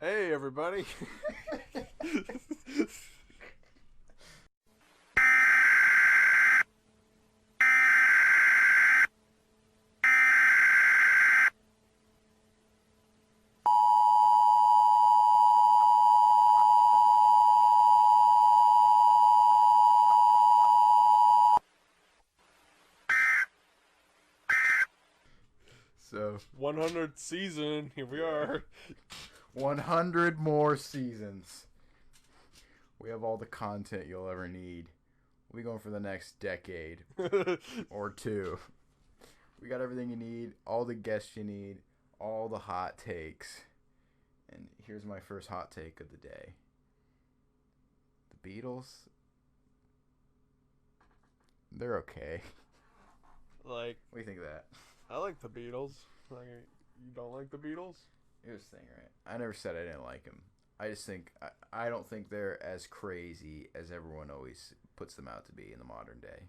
Hey, everybody. So 100th season. Here we are. 100 more seasons. We have all the content you'll ever need. We going for the next decade or two. We got everything you need, all the guests you need, all the hot takes. And here's my first hot take of the day. The Beatles, they're okay. Like, What do you think of that? I like the Beatles. Like, you don't like the Beatles? Here's the thing, right? I never said I didn't like them. I just think I don't think they're as crazy as everyone always puts them out to be in the modern day.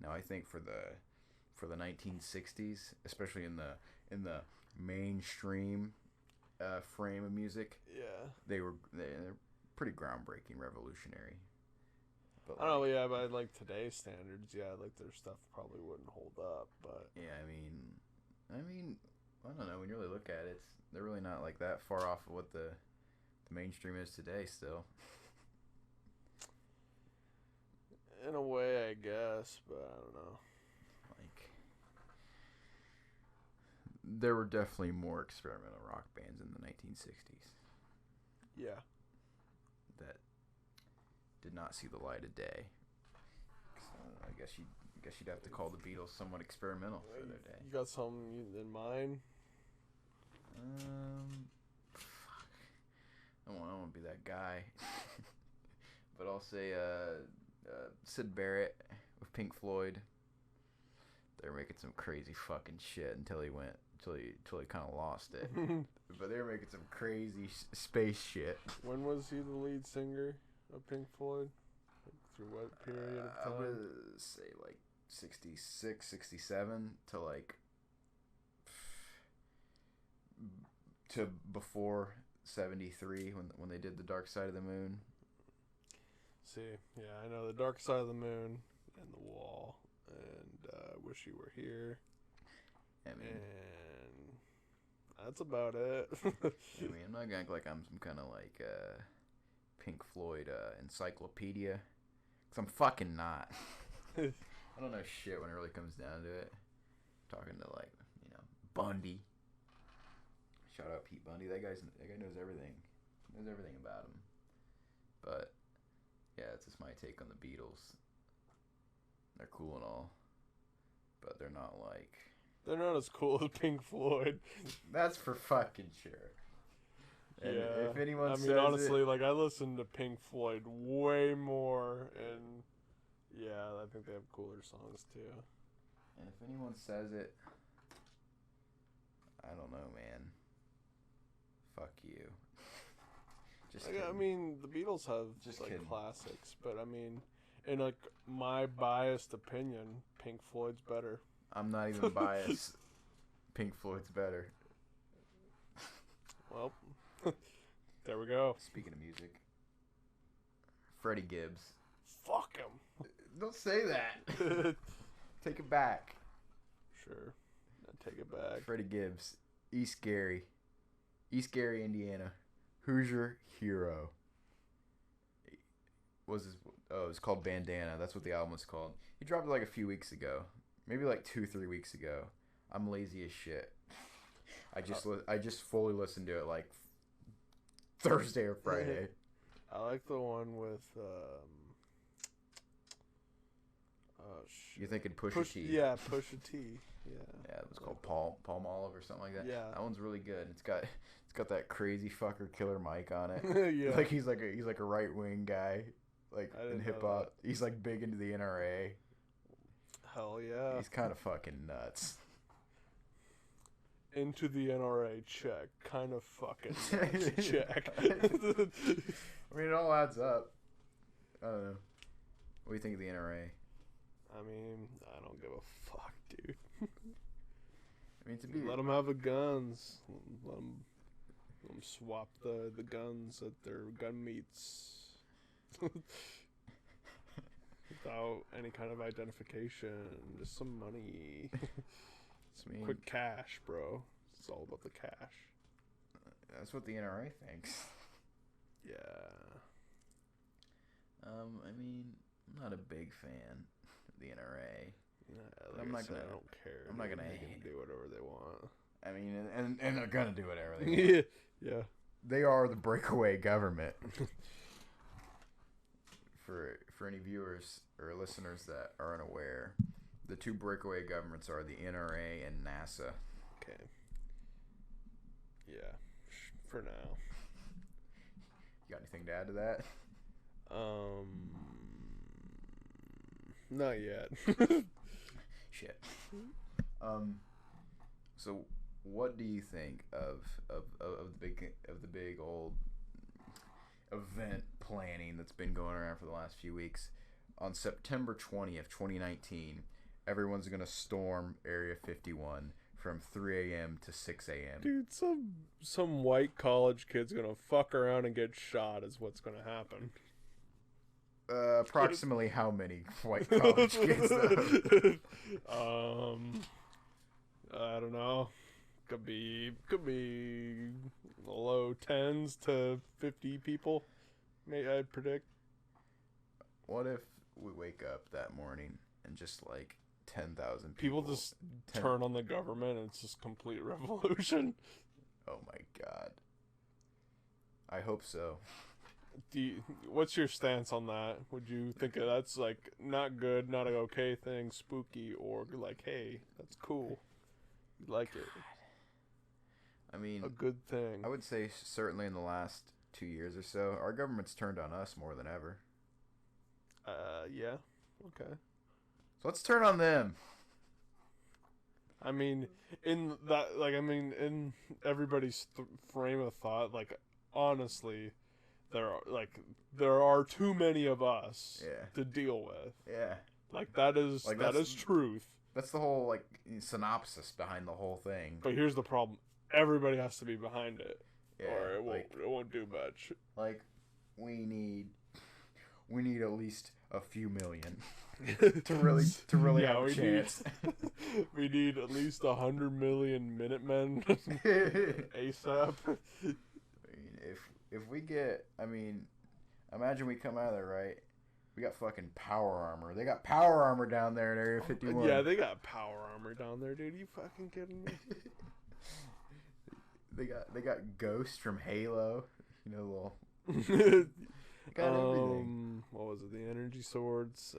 Now, I think for the 1960s, especially in the mainstream frame of music, Yeah. they're pretty groundbreaking, revolutionary. But I don't know, yeah, but like today's standards, yeah, like their stuff probably wouldn't hold up, but yeah, I don't know. When you really look at it, they're really not like that far off of what the mainstream is today. Still, in a way, I guess, but I don't know. like there were definitely more experimental rock bands in the 1960s Yeah. that did not see the light of day. So I guess you'd have to call the Beatles somewhat experimental for their day. You got something in mind? Fuck. I don't want to be that guy, but I'll say Sid Barrett with Pink Floyd. They're making some crazy fucking shit until he kind of lost it. But they were making some crazy space shit. When was he the lead singer of Pink Floyd? Like, through what period of time? I would say like 66, 67 to like to before 73 when they did the Dark Side of the Moon. See, yeah, I know the Dark Side of the Moon and the Wall and Wish You Were Here. I mean, and that's about it. I'm not gonna act like I'm some kind of like Pink Floyd encyclopedia, cause I'm fucking not. I don't know shit when it really comes down to it. I'm talking to like Bundy. Shout out Pete Bundy. That guy knows everything. Knows everything about him. But yeah, it's just my take on the Beatles. They're cool and all, but they're not like. They're not as cool as Pink Floyd. That's for fucking sure. And yeah. if anyone I mean, honestly, like I listen to Pink Floyd way more, and yeah, I think they have cooler songs too. And if anyone says it, I don't know, man. Fuck you. Just Like, kidding. I mean, the Beatles have Just like kidding. classics, but I mean, in like my biased opinion, Pink Floyd's better. I'm not even biased. Pink Floyd's better. Well, there we go. Speaking of music, Freddie Gibbs. Fuck him. Don't say that. Take it back. Sure. I take it back. Freddie Gibbs, East Gary, Indiana. Hoosier hero. It's called Bandana. That's what the album was called. He dropped it like a few weeks ago, maybe like 2-3 weeks ago. I'm lazy as shit. I just fully listened to it like Thursday or Friday. I like the one with oh shit. You're thinking Pusha T? Yeah, Pusha T. Yeah. Yeah, it was called Palm Olive or something like that. Yeah. That one's really good. It's got that crazy fucker Killer Mike on it. Yeah. Like he's like a right wing guy, like I didn't in know hip hop. He's like big into the NRA. Hell yeah. He's kind of fucking nuts. Into the NRA check. Kind of fucking nuts check. I mean, it all adds up. I don't know. What do you think of the NRA? I mean, I don't give a fuck, dude. I mean, to be Let them have the guns. Swap the guns at their gun meets without any kind of identification. Just some money. Quick cash, bro. It's all about the cash. That's what the NRA thinks. Yeah. I mean, I'm not a big fan of the NRA. Like I'm not gonna. I don't care. I'm not gonna. They can do whatever they want. I mean, and they're gonna do whatever they want. Yeah. They are the breakaway government. For any viewers or listeners that aren't aware, the two breakaway governments are the NRA and NASA. Okay. Yeah. For now. You got anything to add to that? Not yet. Shit. So what do you think of the big old event planning that's been going around for the last few weeks? On September 20th, 2019, everyone's gonna storm Area 51 from 3 a.m. to 6 a.m. Dude, some white college kid's gonna fuck around and get shot is what's gonna happen. Approximately how many white college kids, though? I don't know. Could be low 10s to 50 people. I'd predict. What if we wake up that morning and just like 10,000 people just turn on the government and it's just complete revolution? Oh my god. I hope so. What's your stance on that? Would you think that's like not good, not an okay thing, spooky, or like, hey, that's cool, you like it? I mean, a good thing. I would say certainly in the last 2 years or so, our government's turned on us more than ever. Yeah, okay. So let's turn on them. I mean, in everybody's frame of thought, like, honestly, there are too many of us to deal with. Yeah. Like, that is truth. That's the whole, like, synopsis behind the whole thing. But here's the problem. Everybody has to be behind it. Yeah, or it won't do much. Like, we need at least a few million to really have a chance. We need at least 100 million Minutemen ASAP. I mean, if we get, imagine we come out of there, right? We got fucking power armor. They got power armor down there in Area 51. Yeah, they got power armor down there, dude. You fucking kidding me? They got Ghost from Halo. You know, little. Got everything. What was it? The energy swords.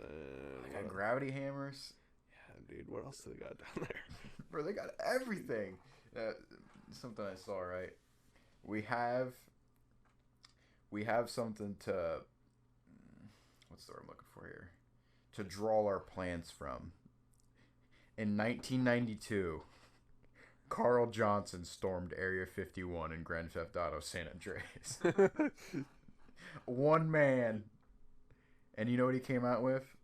They got gravity hammers. Yeah, dude. What else do they got down there? Bro, they got everything. Something I saw, right? We have something to. What's the word I'm looking for here? To draw our plans from. In 1992, Carl Johnson stormed Area 51 in Grand Theft Auto San Andreas. One man. And you know what he came out with?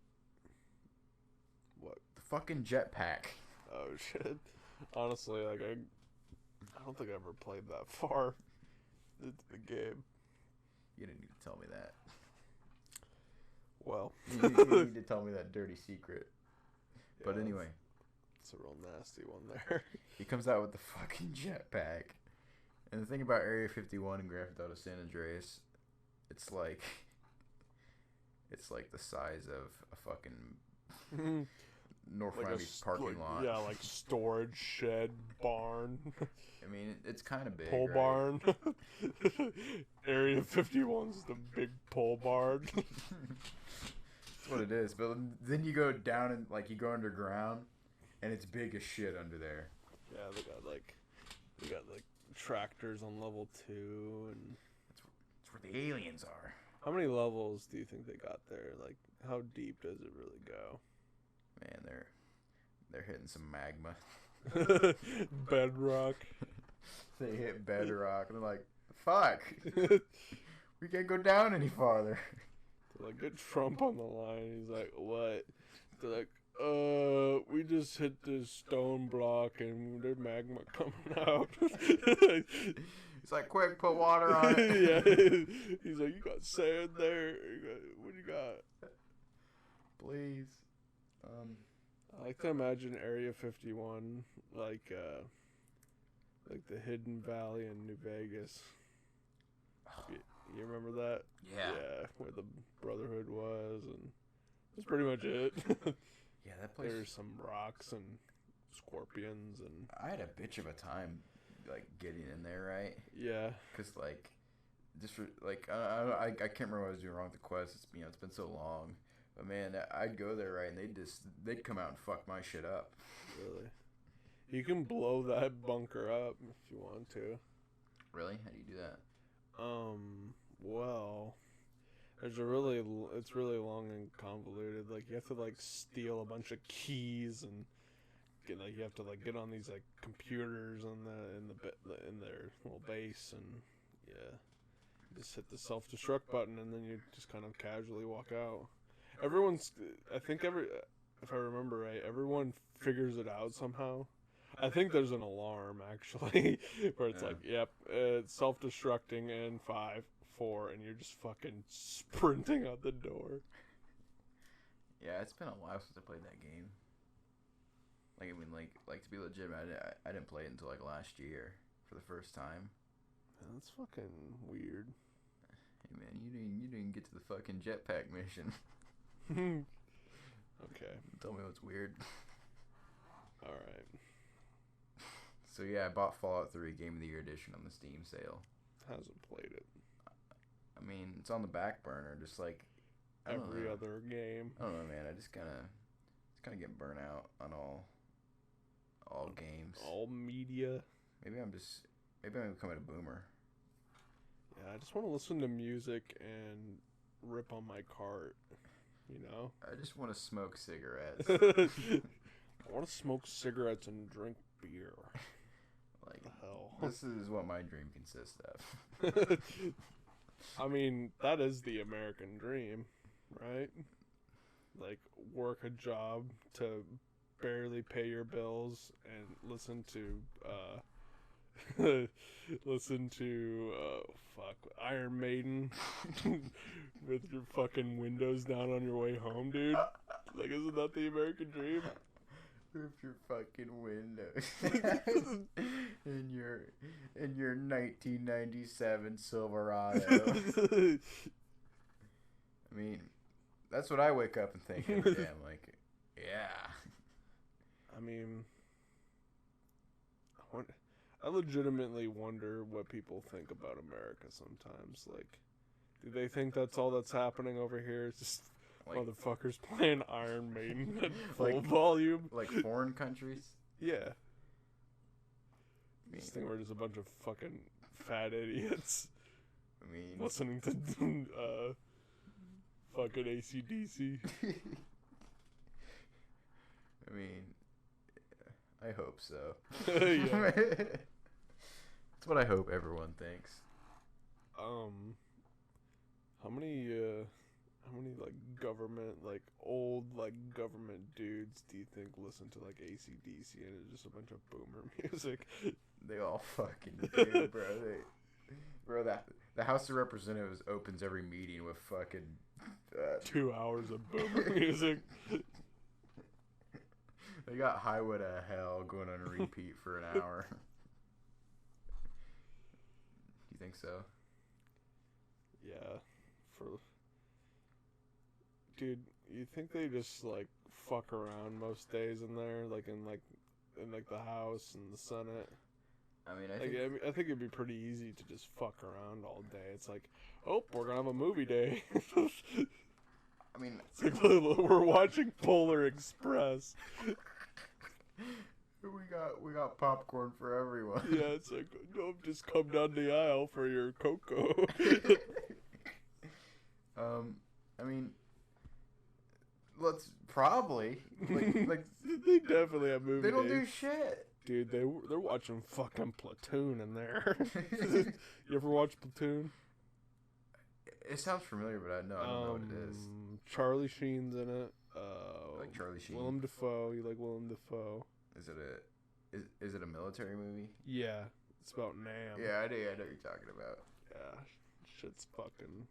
What? The fucking jetpack. Oh, shit. Honestly, like, I don't think I ever played that far into the game. You didn't need to tell me that. Well. you need to tell me that dirty secret. Yeah, but anyway. It's a real nasty one there. He comes out with the fucking jetpack. And the thing about Area 51 and Grand Theft Auto San Andreas, it's like the size of a fucking North like Miami parking lot. Yeah, like storage shed barn. I mean, it's kind of big. Pole right? barn. Area 51's the big pole barn. That's what it is. But then you go down and you go underground, and it's big as shit under there. Yeah, they got tractors on level 2, and that's where the aliens are. How many levels do you think they got there? Like, how deep does it really go? Man, they're hitting some magma. Bedrock. They hit bedrock, and they're like, "Fuck, we can't go down any farther." They're like, get Trump on the line. He's like, "What?" They're like, we just hit this stone block and there's magma coming out." It's like, quick, put water on it. Yeah. He's like, you got sand there. What you got? Please. I like to imagine Area 51 like the Hidden Valley in New Vegas. You remember that? Yeah. Yeah, where the Brotherhood was, and that's pretty much it. Yeah, that place. There's some rocks and scorpions, and I had a bitch of a time, like, getting in there, right? yeah. Because, like, just for, like, I can't remember what I was doing wrong with the quest. It's, it's been so long. But, man, I'd go there, right, and they'd come out and fuck my shit up. Really? You can blow that bunker up if you want to. Really? How do you do that? Well, it's really long and convoluted. Like, you have to, like, steal a bunch of keys and you have to, like, get on these, like, computers in their little base, and yeah, you just hit the self-destruct button, and then you just kind of casually walk out. If I remember right, everyone figures it out somehow. I think there's an alarm, actually, where it's like, yep, it's self-destructing in 5, 4, and you're just fucking sprinting out the door. Yeah, it's been a while since I played that game. Like, I mean, like to be legitimate, I didn't play it until, like, last year for the first time. Man, that's fucking weird. Hey, man, you didn't get to the fucking jetpack mission. Okay. Tell me what's weird. Alright. So, yeah, I bought Fallout 3 Game of the Year Edition on the Steam sale. Hasn't played it. I mean, it's on the back burner, just like every other game. I don't know, man. I just kind of get burnt out on all games. All media. Maybe I'm becoming a boomer. Yeah, I just want to listen to music and rip on my cart, you know? I just want to smoke cigarettes. I want to smoke cigarettes and drink beer. Like, what the hell? This is what my dream consists of. I mean, that is the American dream, right? Like, work a job to barely pay your bills and listen to Iron Maiden with your fucking windows down on your way home, dude. Like, isn't that the American dream? Rip your fucking windows in your 1997 Silverado. I mean, that's what I wake up and think every day. I'm like, yeah. I mean, I legitimately wonder what people think about America sometimes. Like, do they think that's all that's happening over here? It's just like, motherfuckers playing Iron Maiden at full volume. Like foreign countries? Yeah. I just think we're just a bunch of fucking fat idiots. I mean, listening to fucking AC/DC. I mean, I hope so. Yeah. That's what I hope everyone thinks. How many like government, like old like government dudes do you think listen to like AC/DC and it's just a bunch of boomer music? They all fucking do, bro. The House of Representatives opens every meeting with fucking 2 hours of boomer music. They got Highway to Hell going on repeat for an hour. You think so? Yeah. Dude, you think they just like fuck around most days in there, like in the House and the Senate? I mean, I think it'd be pretty easy to just fuck around all day. It's like, oh, we're gonna have a movie day. I mean, it's like, we're watching Polar Express. We got popcorn for everyone. Yeah, it's like, no, just come down the aisle for your cocoa. I mean, let's probably like they definitely have movie. They don't days. do shit, dude. They're watching fucking Platoon in there. You ever watch Platoon? It sounds familiar, but I don't know what it is. Charlie Sheen's in it. Like Charlie Sheen. Willem Dafoe. You like Willem Dafoe? Is it a military movie? Yeah. It's about Nam. Yeah, I know what you're talking about. Yeah, shit's fucking.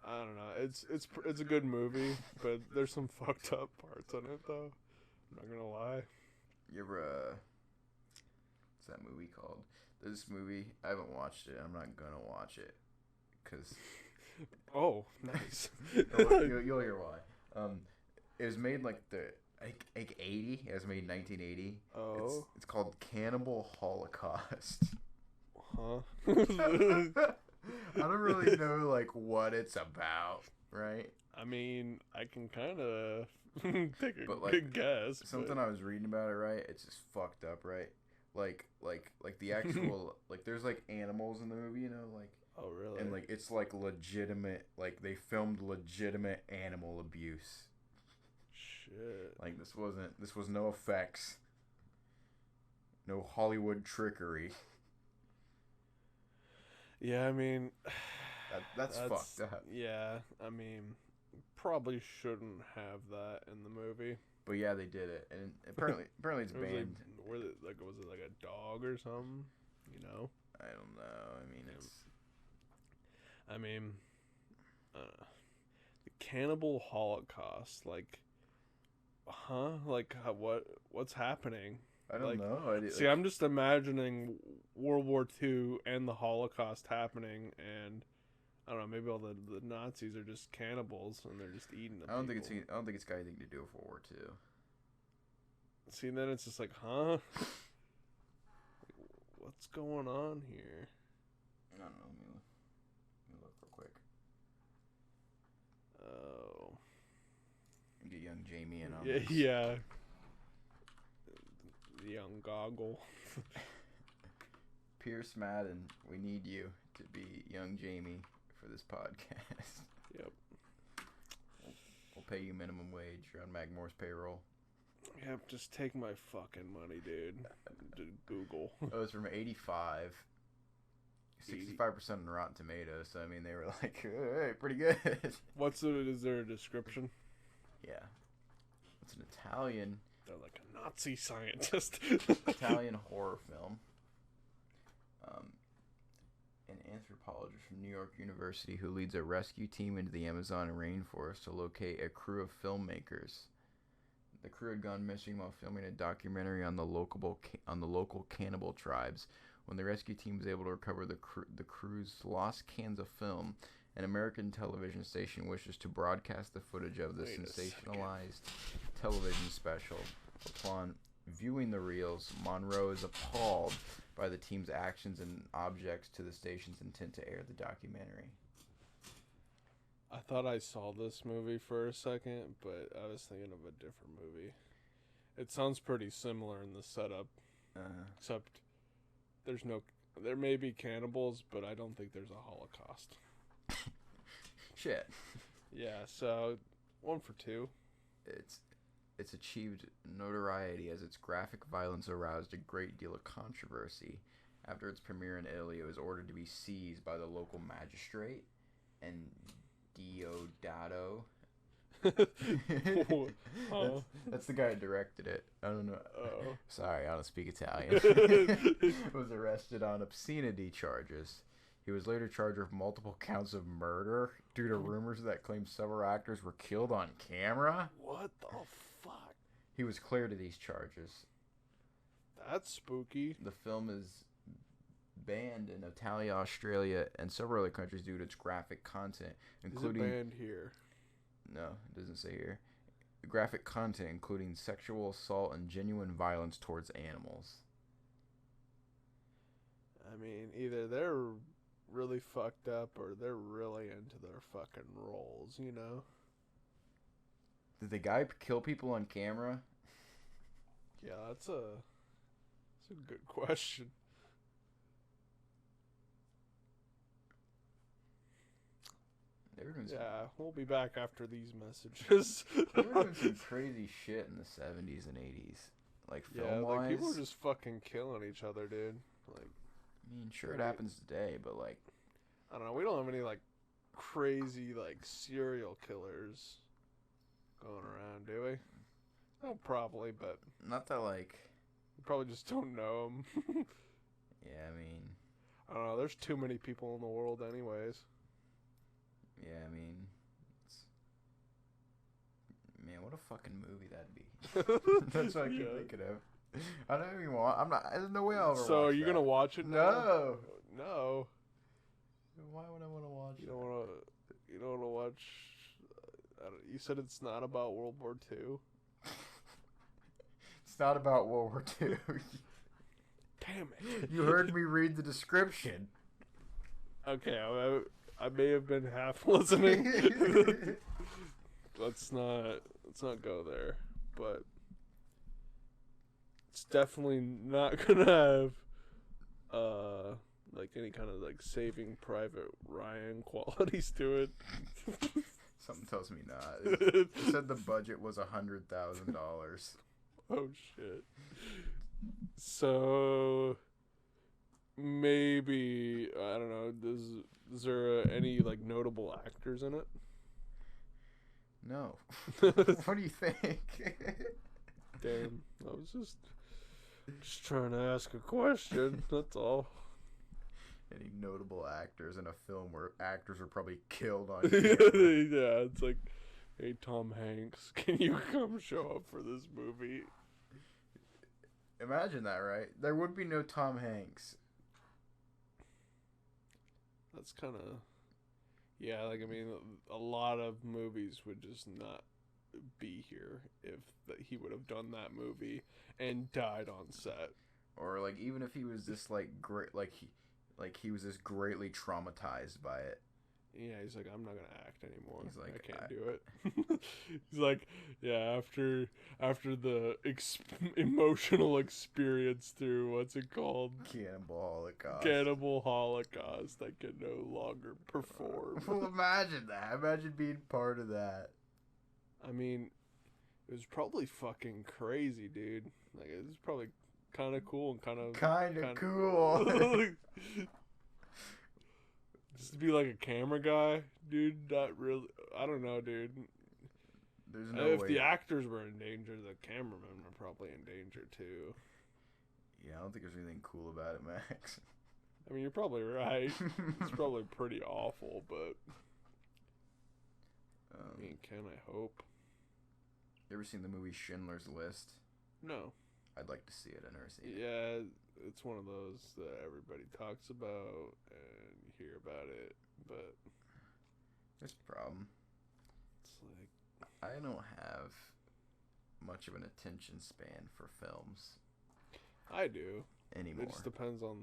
I don't know. It's a good movie, but there's some fucked up parts in it though. I'm not gonna lie. You ever what's that movie called? This movie, I haven't watched it. I'm not gonna watch it because Oh, nice. you'll hear why. It was made like 80. It was made in 1980. Oh. It's called Cannibal Holocaust. Huh? I don't really know like what it's about, right? I mean, I can kind of take a But, good guess. Something I was reading about it, right? It's just fucked up, right? Like the actual like there's like animals in the movie, you know, like. Oh really? And like it's like legitimate, like they filmed legitimate animal abuse. Shit. Like this was no effects, no Hollywood trickery. Yeah, I mean, that's fucked up. Yeah, I mean, probably shouldn't have that in the movie. But yeah, they did it, and apparently it's banned. Was it like a dog or something? You know? I don't know. I mean, it's. I mean, the Cannibal Holocaust, like, huh? Like, what's happening? I don't know. See, I'm just imagining World War II and the Holocaust happening, and I don't know. Maybe all the Nazis are just cannibals and they're just eating the I don't think it's got anything to do with World War II. See, then it's just like, huh? What's going on here? I don't know. Let me look real quick. Oh. Get young Jamie in on Yeah, this. yeah. The young goggle. Pierce Madden, we need you to be young Jamie for this podcast. Yep. We'll pay you minimum wage. You're on Magmore's payroll. Yep, just take my fucking money, dude. Google. Oh, it's from 85. 65% on Rotten Tomatoes. So I mean, they were like, "Hey, pretty good." Is there a description? Yeah, it's an Italian. They're like a Nazi scientist. Italian horror film. An anthropologist from New York University who leads a rescue team into the Amazon rainforest to locate a crew of filmmakers. The crew had gone missing while filming a documentary on the local cannibal tribes. When the rescue team was able to recover the crew's lost cans of film, an American television station wishes to broadcast the footage of the sensationalized television special. Upon viewing the reels, Monroe is appalled by the team's actions and objects to the station's intent to air the documentary. I thought I saw this movie for a second, but I was thinking of a different movie. It sounds pretty similar in the setup, except there may be cannibals, but I don't think there's a Holocaust. Shit. Yeah, so 1 for 2. It's achieved notoriety as its graphic violence aroused a great deal of controversy. After its premiere in Italy, it was ordered to be seized by the local magistrate, and Diodato. That's the guy who directed it. I don't know. Oh. Sorry, I don't speak Italian. Was arrested on obscenity charges. He was later charged with multiple counts of murder due to rumors that claimed several actors were killed on camera. What the fuck? He was cleared of these charges. That's spooky. The film is banned in Italy, Australia, and several other countries due to its graphic content, including... Is it banned here? No, it doesn't say here. Graphic content including sexual assault and genuine violence towards animals. I mean, either they're really fucked up or they're really into their fucking roles, you know? Did the guy kill people on camera? Yeah, that's a good question. Yeah, we'll be back after these messages. There were doing some crazy shit in the 70s and 80s. Like, film-wise. Like, people were just fucking killing each other, dude. Like, I mean, sure, it happens today, but, like... I don't know, we don't have any, like, crazy, like, serial killers going around, do we? Oh, probably, but... Not that, like... We probably just don't know them. Yeah, I mean, I don't know. There's too many people in the world, anyways. yeah, I mean, it's, man, what a fucking movie that'd be. That's what I keep thinking of. I don't even want. I'm not. There's no way I'll ever watch. So are you that. gonna watch it? No. No. Why would I want to watch You it? don't want to. You don't want to watch. You said it's not about World War II. It's not about World War II. Damn it! You heard me read the description. Okay, I may have been half listening. Let's not go there. But it's definitely not gonna have like any kind of like Saving Private Ryan qualities to it. Something tells me not. It said the budget was $100,000. Oh shit. So maybe I don't know. Is there any like notable actors in it? No. What do you think? Damn, I was just trying to ask a question. That's all. Any notable actors in a film where actors are probably killed on Yeah, camera? it's like, hey Tom Hanks, can you come show up for this movie? Imagine that, right? There would be no Tom Hanks. That's kind of, yeah. Like I mean, a lot of movies would just not be here if he would have done that movie and died on set. Or like even if he was just like great, like he was just greatly traumatized by it. Yeah, he's like, I'm not gonna act anymore. He's like, I can't do it. He's like, yeah, after the emotional experience through what's it called? Cannibal Holocaust. Cannibal Holocaust. I can no longer perform. Well, imagine that. Imagine being part of that. I mean, it was probably fucking crazy, dude. Like, it was probably kind of cool and kind of cool. Just to be like a camera guy, dude. Not really. I don't know, dude. There's no If way. the actors were in danger, the cameramen were probably in danger too. Yeah, I don't think there's anything cool about it, Max. I mean, you're probably right. It's probably pretty awful, but I mean, can I hope? You ever seen the movie Schindler's List? No. I'd like to see it. I've never seen it. Yeah, it's one of those that everybody talks about and you hear about it, but There's a problem. it's like I don't have much of an attention span for films I do. anymore. It just depends on.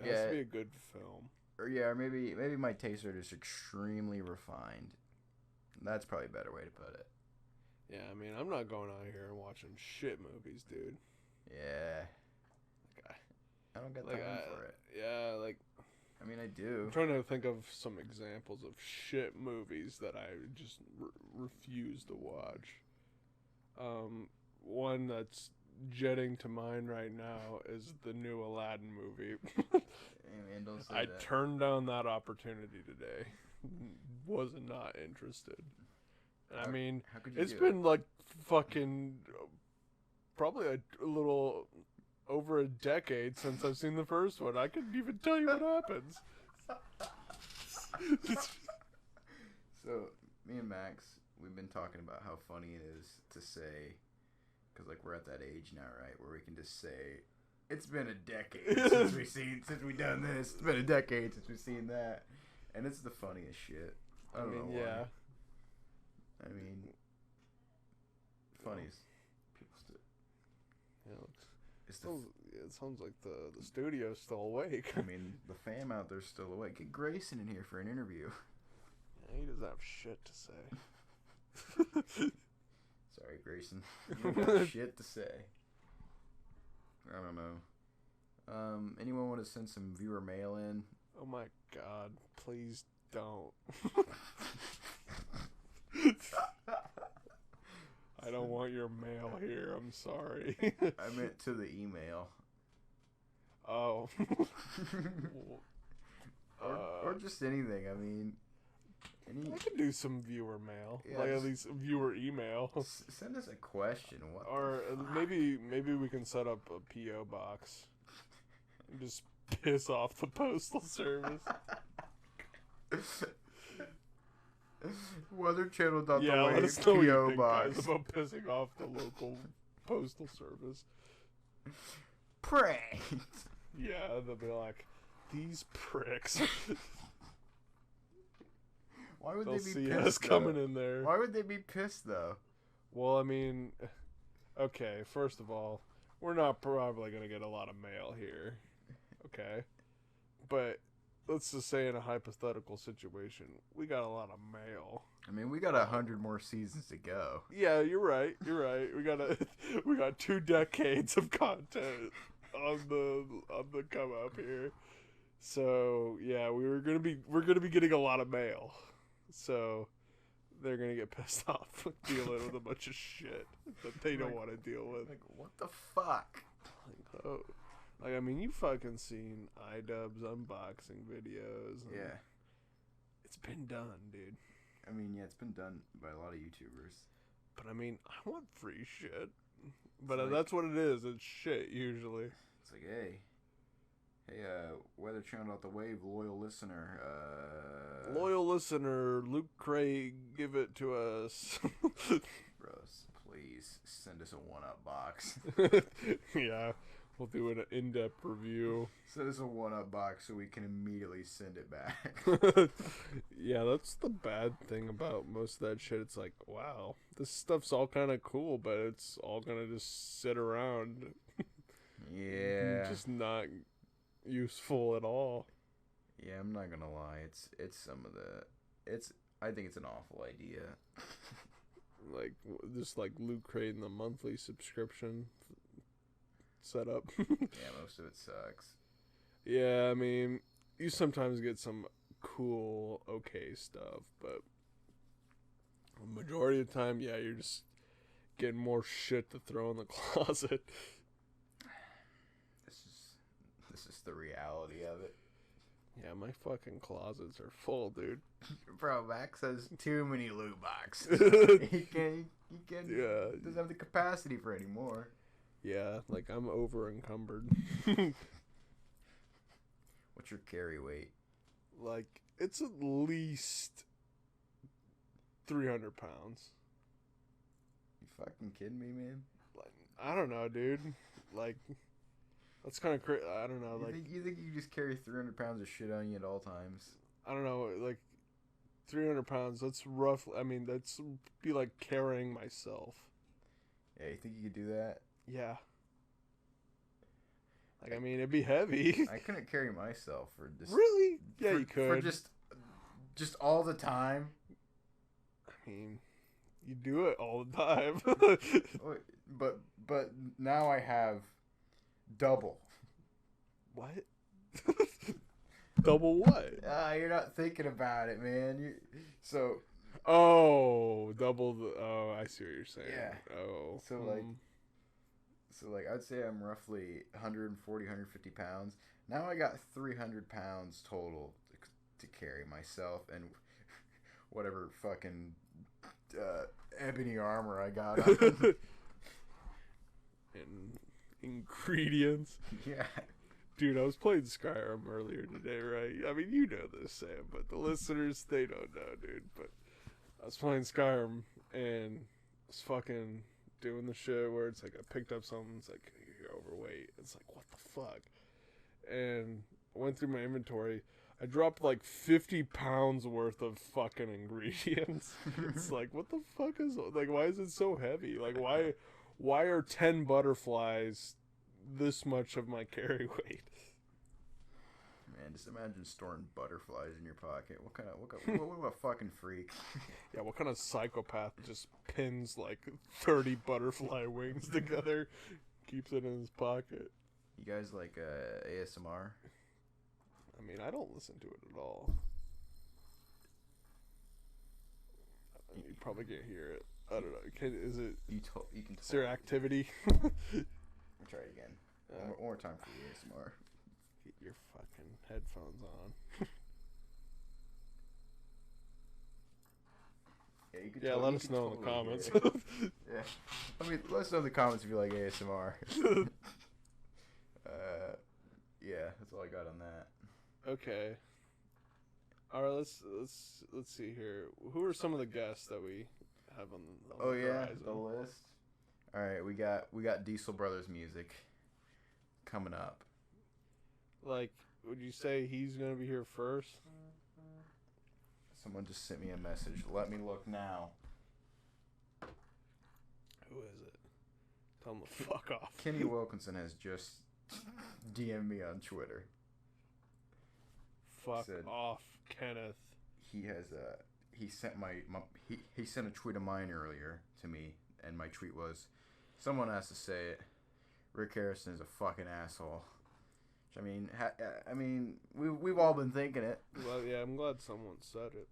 It has to be a good film. Or maybe my tastes are just extremely refined. That's probably a better way to put it. Yeah, I mean, I'm not going out here and watching shit movies, dude. Yeah. Like, I don't got like, time for it. Yeah, like I mean, I do. I'm trying to think of some examples of shit movies that I just refuse to watch. One that's jetting to mind right now is the new Aladdin movie. Hey, man, don't say I that. turned down that opportunity today. Was not interested. I mean, how could you it's do been like fucking probably a little over a decade since I've seen the first one. I couldn't even tell you what happens. So, me and Max, we've been talking about how funny it is to say, because like we're at that age now, right, where we can just say, it's been a decade since we've done this. It's been a decade since we've seen that, and it's the funniest shit. I don't know why. Yeah. I mean, funniest. People still. Yeah, It's the. it sounds like the studio's still awake. I mean, the fam out there's still awake. Get Grayson in here for an interview. Yeah, he doesn't have shit to say. Sorry, Grayson. You don't got shit to say. I don't know. Anyone want to send some viewer mail in? Oh my god, please don't. I don't want your mail here, I'm sorry. I meant to the email. Oh. or just anything. I mean, I could do some viewer mail. Yeah, like just- at least viewer email. send us a question. What? Or maybe we can set up a PO box. And just piss off the postal service. WeatherChannel.THEwav Yeah, let us know what you PO think, box. guys, about pissing off the local postal service. Prank. Yeah, they'll be like, these pricks. Why would They'll they be see pissed? us coming though? in there. Why would they be pissed though? Well, I mean, okay, first of all, we're not probably going to get a lot of mail here. Okay? But let's just say in a hypothetical situation, we got a lot of mail. I mean, we got 100 more seasons to go. Yeah, you're right. You're right. We got 2 decades of content on the come up here. So, yeah, we're going to be getting a lot of mail. So, they're going to get pissed off dealing with a bunch of shit that they don't want to deal with. Like, what the fuck? Like, oh. Like, I mean, you fucking seen iDubbbz unboxing videos. And Yeah. it's been done, dude. I mean, yeah, it's been done by a lot of YouTubers. But, I mean, I want free shit. But like- that's what it is. It's shit, usually. It's like, hey, WeatherChannel.THEwav, loyal listener. Loyal listener, Luke Craig, give it to us. Bros, please send us a 1-up box. Yeah, we'll do an in-depth review. Send us a 1-up box so we can immediately send it back. Yeah, that's the bad thing about most of that shit. It's like, wow, this stuff's all kind of cool, but it's all gonna just sit around. Yeah. Just not useful at all. Yeah, I'm not gonna lie. It's some of the. I think it's an awful idea. Like, just like Luke creating the monthly subscription setup. Yeah, most of it sucks. Yeah, I mean, you sometimes get some cool, okay stuff, but the majority of the time, yeah, you're just getting more shit to throw in the closet. This is the reality of it. Yeah, my fucking closets are full, dude. Bro, Max has too many loot boxes. he can't Yeah. doesn't have the capacity for any more. Yeah, like I'm over encumbered. What's your carry weight? Like, it's at least 300 pounds. You fucking kidding me, man? Like, I don't know, dude. Like, that's kind of crazy. I don't know. Like, You think you just carry 300 pounds of shit on you at all times? I don't know. Like, 300 pounds. That's roughly. I mean, that's be like carrying myself. Yeah, you think you could do that? Yeah. Like, I mean, it'd be heavy. I couldn't carry myself for just Really? Yeah, for, you could. for just all the time. I mean, you do it all the time. But now I have double. What? Double what? You're not thinking about it, man. Oh, double the. Oh, I see what you're saying. Yeah. Oh. So I'd say I'm roughly 140, 150 pounds. Now I got 300 pounds total to carry myself and whatever fucking ebony armor I got on. And ingredients. Yeah. Dude, I was playing Skyrim earlier today, right? I mean, you know this, Sam, but the listeners, they don't know, dude. But I was playing Skyrim, and I was fucking doing the shit where it's like I picked up something, it's like, you're overweight. It's like, what the fuck? And I went through my inventory. I dropped like 50 pounds worth of fucking ingredients. It's like, what the fuck is, like, why is it so heavy? Like, why are 10 butterflies this much of my carry weight? Man, just imagine storing butterflies in your pocket. What a fucking freak. Yeah, what kind of psychopath just pins like 30 butterfly wings together, keeps it in his pocket? You guys like ASMR? I mean, I don't listen to it at all. You probably can't hear it. I don't know. Is it? You can. Is there activity? I'll try it again. One more time for the ASMR. Get your fucking headphones on. Yeah, you can Yeah, let us know in the comments. Yeah, let us know in the comments if you like ASMR. yeah, that's all I got on that. Okay. All right, let's see here. Who are some of the guests that we have on Oh the yeah, horizon? the list. All right, we got Diesel Brothers music coming up. Like, would you say he's gonna be here first? Someone just sent me a message. Let me look now. Who is it? Tell him to fuck off. Kenny Wilkinson has just DM'd me on Twitter. Fuck off, Kenneth. He has he sent he sent a tweet of mine earlier to me, and my tweet was, someone has to say it. Rick Harrison is a fucking asshole. I mean, we've all been thinking it. Well, yeah, I'm glad someone said it.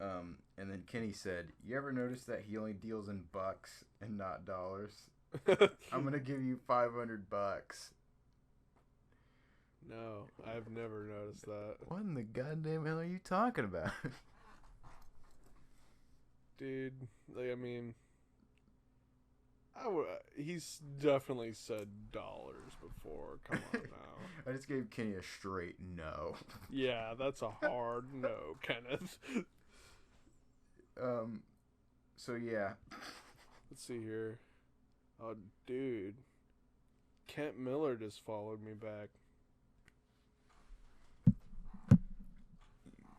And then Kenny said, "You ever notice that he only deals in bucks and not dollars? I'm gonna give you $500." No, I've never noticed that. What in the goddamn hell are you talking about? Dude, like, I mean, he's definitely said dollars before. Come on now. I just gave Kenny a straight no. Yeah, that's a hard no, Kenneth. So yeah. Let's see here. Oh, dude. Kent Miller just followed me back.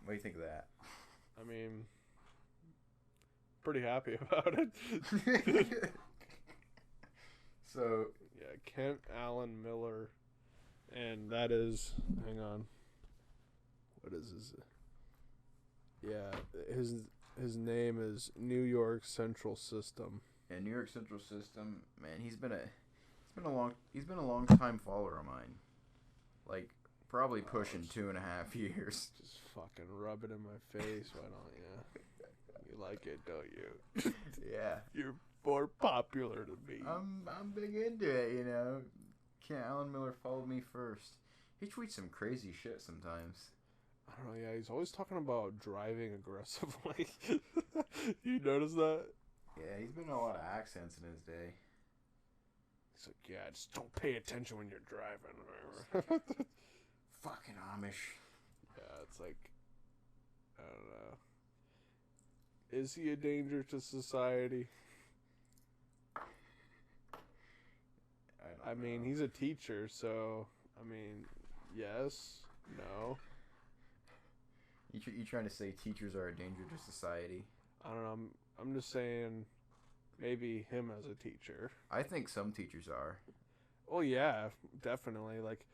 What do you think of that? I mean, pretty happy about it. So yeah, Kent Allen Miller, and that is, hang on, what is his? Yeah, his name is New York Central System. Yeah, New York Central System, man, he's been a long time follower of mine, like probably pushing 2.5 years. Just fucking rub it in my face, why don't you? You like it, don't you? Yeah. You're more popular than me. I'm big into it, you know. Kent Allen Miller followed me first. He tweets some crazy shit sometimes. I don't know, yeah, he's always talking about driving aggressively. You notice that? Yeah, he's been in a lot of accents in his day. He's like, yeah, just don't pay attention when you're driving. Fucking Amish. Yeah, it's like, I don't know. Is he a danger to society? I mean, he's a teacher, so, I mean, yes, no. You trying to say teachers are a danger to society? I don't know, I'm just saying maybe him as a teacher. I think some teachers are. Oh, yeah, definitely. Like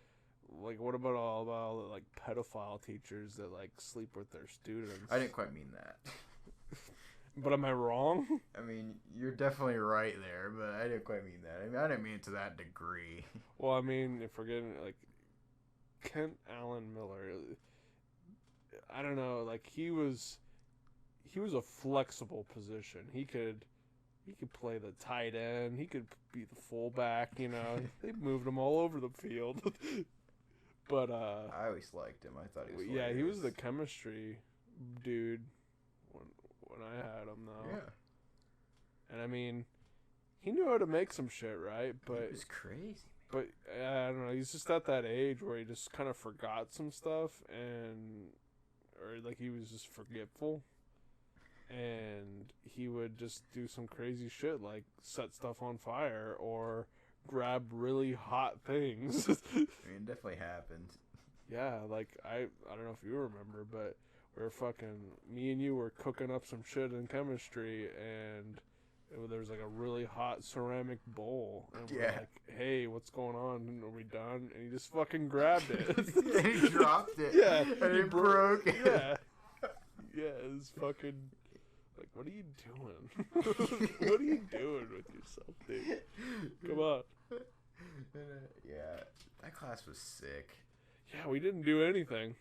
what about all about, like, pedophile teachers that, like, sleep with their students? I didn't quite mean that. But am I wrong? I mean, you're definitely right there, but I didn't quite mean that. I mean, I didn't mean it to that degree. Well, I mean, if we're getting, like, Kent Allen Miller, I don't know, like, he was a flexible position. He could play the tight end. He could be the fullback, you know. They moved him all over the field. But I always liked him. I thought he was yeah, hilarious. he was the chemistry dude when I had him, though. Yeah. And I mean, he knew how to make some shit, right? But it was crazy. But I don't know. He's just at that age where he just kind of forgot some stuff, or like he was just forgetful, and he would just do some crazy shit like set stuff on fire or grab really hot things. I mean, it definitely happened. Yeah, like I don't know if you remember, but me and you were cooking up some shit in chemistry, and there was like a really hot ceramic bowl, and we're like, hey, what's going on? Are we done? And he just fucking grabbed it. And he dropped it. Yeah. And it broke. Yeah. Yeah, it's fucking, like, what are you doing? What are you doing with yourself, dude? Come on. Yeah, that class was sick. Yeah, we didn't do anything.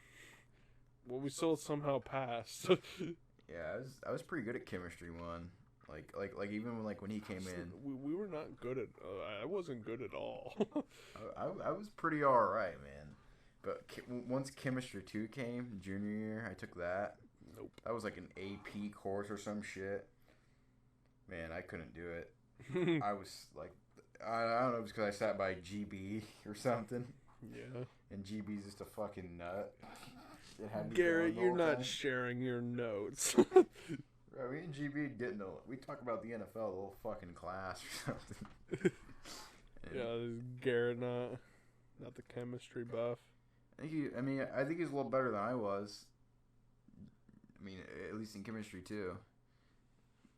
Well, we still somehow passed. Yeah, I was pretty good at chemistry one. Like even when he came in, we were not good at. I wasn't good at all. I was pretty alright, man. But once chemistry 2 came, junior year, I took that. Nope. That was like an AP course or some shit. Man, I couldn't do it. I was like, I don't know, if it's because I sat by GB or something. Yeah. And GB's just a fucking nut. It had me Garrett, going the you're whole not time. sharing your notes. Right, me and GB didn't know. We talk about the NFL the whole fucking class or something. Yeah, Garrett not the chemistry buff. I think he's a little better than I was. I mean, at least in chemistry too.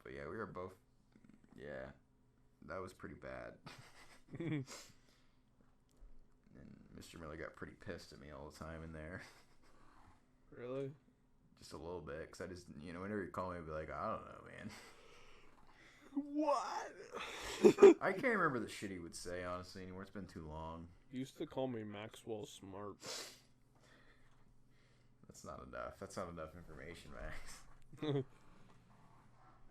But yeah, we were both. Yeah, that was pretty bad. And Mr. Miller got pretty pissed at me all the time in there. Really? Just a little bit, because I just, whenever you call me, I'd be like, I don't know, man. What? I can't remember the shit he would say, honestly, anymore. It's been too long. He used to call me Maxwell Smart. That's not enough. That's not enough information, Max.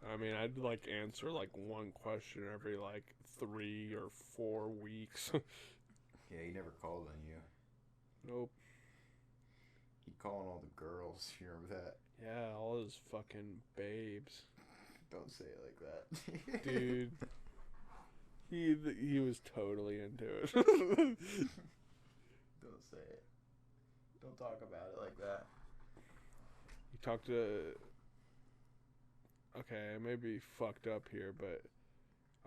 I mean, I'd like answer like one question every like 3 or 4 weeks. Yeah, he never called on you. Nope. He'd call on all the girls. You remember that? Yeah, all his fucking babes. Don't say it like that. Dude. He was totally into it. Don't say it. Don't talk about it like that. He talked to... Okay, I may be fucked up here, but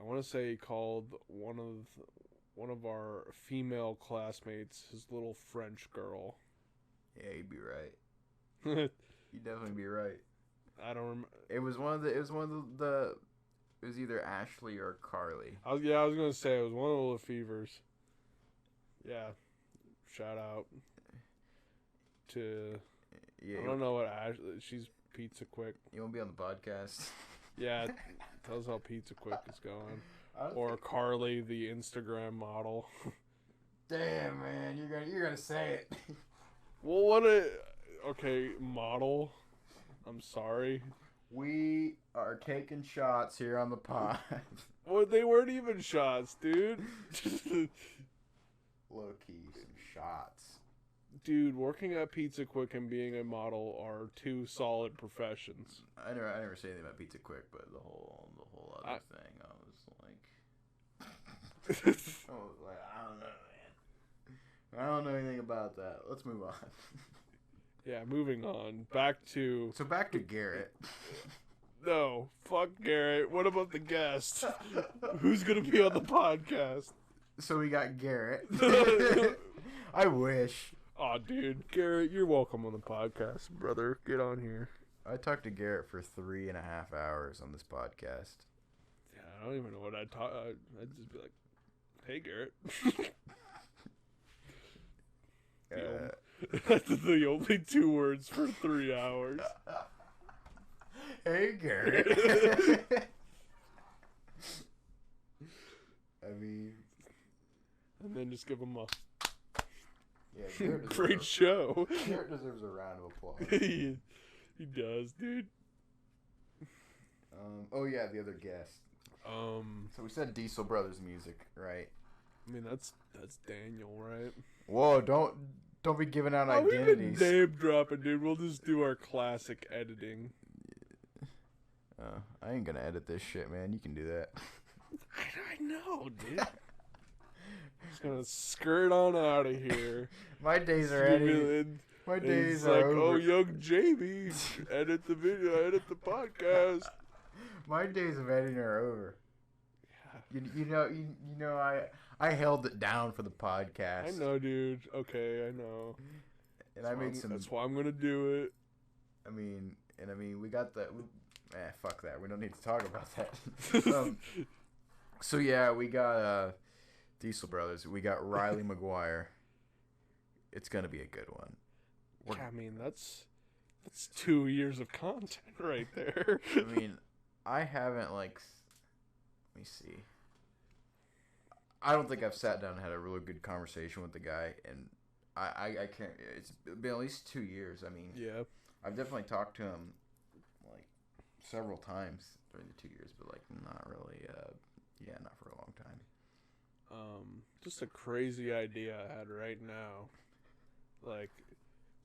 I want to say he called one of our female classmates his little French girl. Yeah, you'd be right. You'd definitely be right. I don't remember. It was either Ashley or Carly. I was gonna say it was one of the Lefevers. Yeah, shout out to. Yeah, I don't know what Ashley. She's Pizza Quick. You won't be on the podcast. Yeah, tell us how Pizza Quick is going. Or Carly, the Instagram model. Damn, man, you're gonna say it. Well, okay, model. I'm sorry. We are taking shots here on the pod. Well, they weren't even shots, dude. Low key, some shots. Dude, working at Pizza Quick and being a model are two solid professions. I never say anything about Pizza Quick, but the whole other thing, I was like, I don't know, man. I don't know anything about that. Let's move on. Yeah, moving on. Back to Garrett. No, fuck Garrett. What about the guest? Who's gonna be on the podcast? So we got Garrett. I wish. Aw, dude. Garrett, you're welcome on the podcast, brother. Get on here. I talked to Garrett for 3.5 hours on this podcast. Yeah, I don't even know what I'd talk. I'd just be like, hey, Garrett. That's the only 2 words for 3 hours. Hey, Garrett. I mean... And then just give him a... Yeah, great show. Garrett deserves a round of applause. he does, dude. Oh, yeah, the other guest. So we said Diesel Brothers music, right? I mean, that's Daniel, right? Whoa, don't be giving out identities. We've been name dropping, dude. We'll just do our classic editing. I ain't gonna edit this shit, man. You can do that. I know, dude. Just gonna skirt on out of here. My days are editing. My days are like, over. oh, young Jamie, edit the video, edit the podcast. My days of editing are over. Yeah. You know, I held it down for the podcast. I know, dude. Okay, I know. And I made some. That's why I'm gonna do it. I mean, we got the. Fuck that. We don't need to talk about that. So yeah, we got Diesel Brothers. We got Riley McGuire. It's gonna be a good one. Yeah, I mean, that's 2 years of content right there. I mean, I haven't let me see. I don't think I've sat down and had a really good conversation with the guy, and I can't. It's been at least 2 years. I mean, yeah, I've definitely talked to him several times during the 2 years, but not really. Not for a long time. Just a crazy idea I had right now.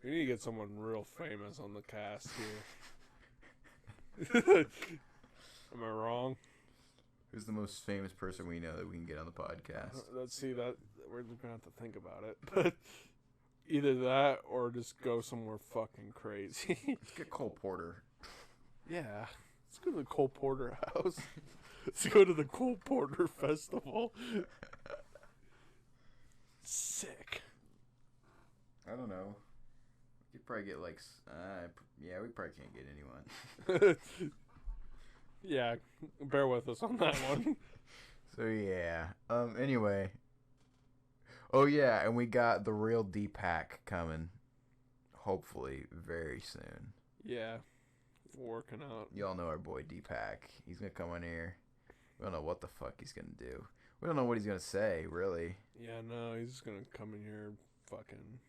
We need to get someone real famous on the cast here. Am I wrong? Who's the most famous person we know that we can get on the podcast? Let's see that. we're gonna have to think about it. But either that or just go somewhere fucking crazy. Let's get Cole Porter. Yeah, let's go to the Cole Porter house. Let's go to the Cole Porter festival. Sick. I don't know. We could probably get like, yeah, we probably can't get anyone. Yeah, bear with us on that one. So yeah. Anyway. Oh yeah, and we got the real D-Pack coming. Hopefully very soon. Yeah, working out. Y'all know our boy D-Pack. He's gonna come in here. We don't know what the fuck he's gonna do. We don't know what he's gonna say, really. Yeah, no, he's just gonna come in here, fucking.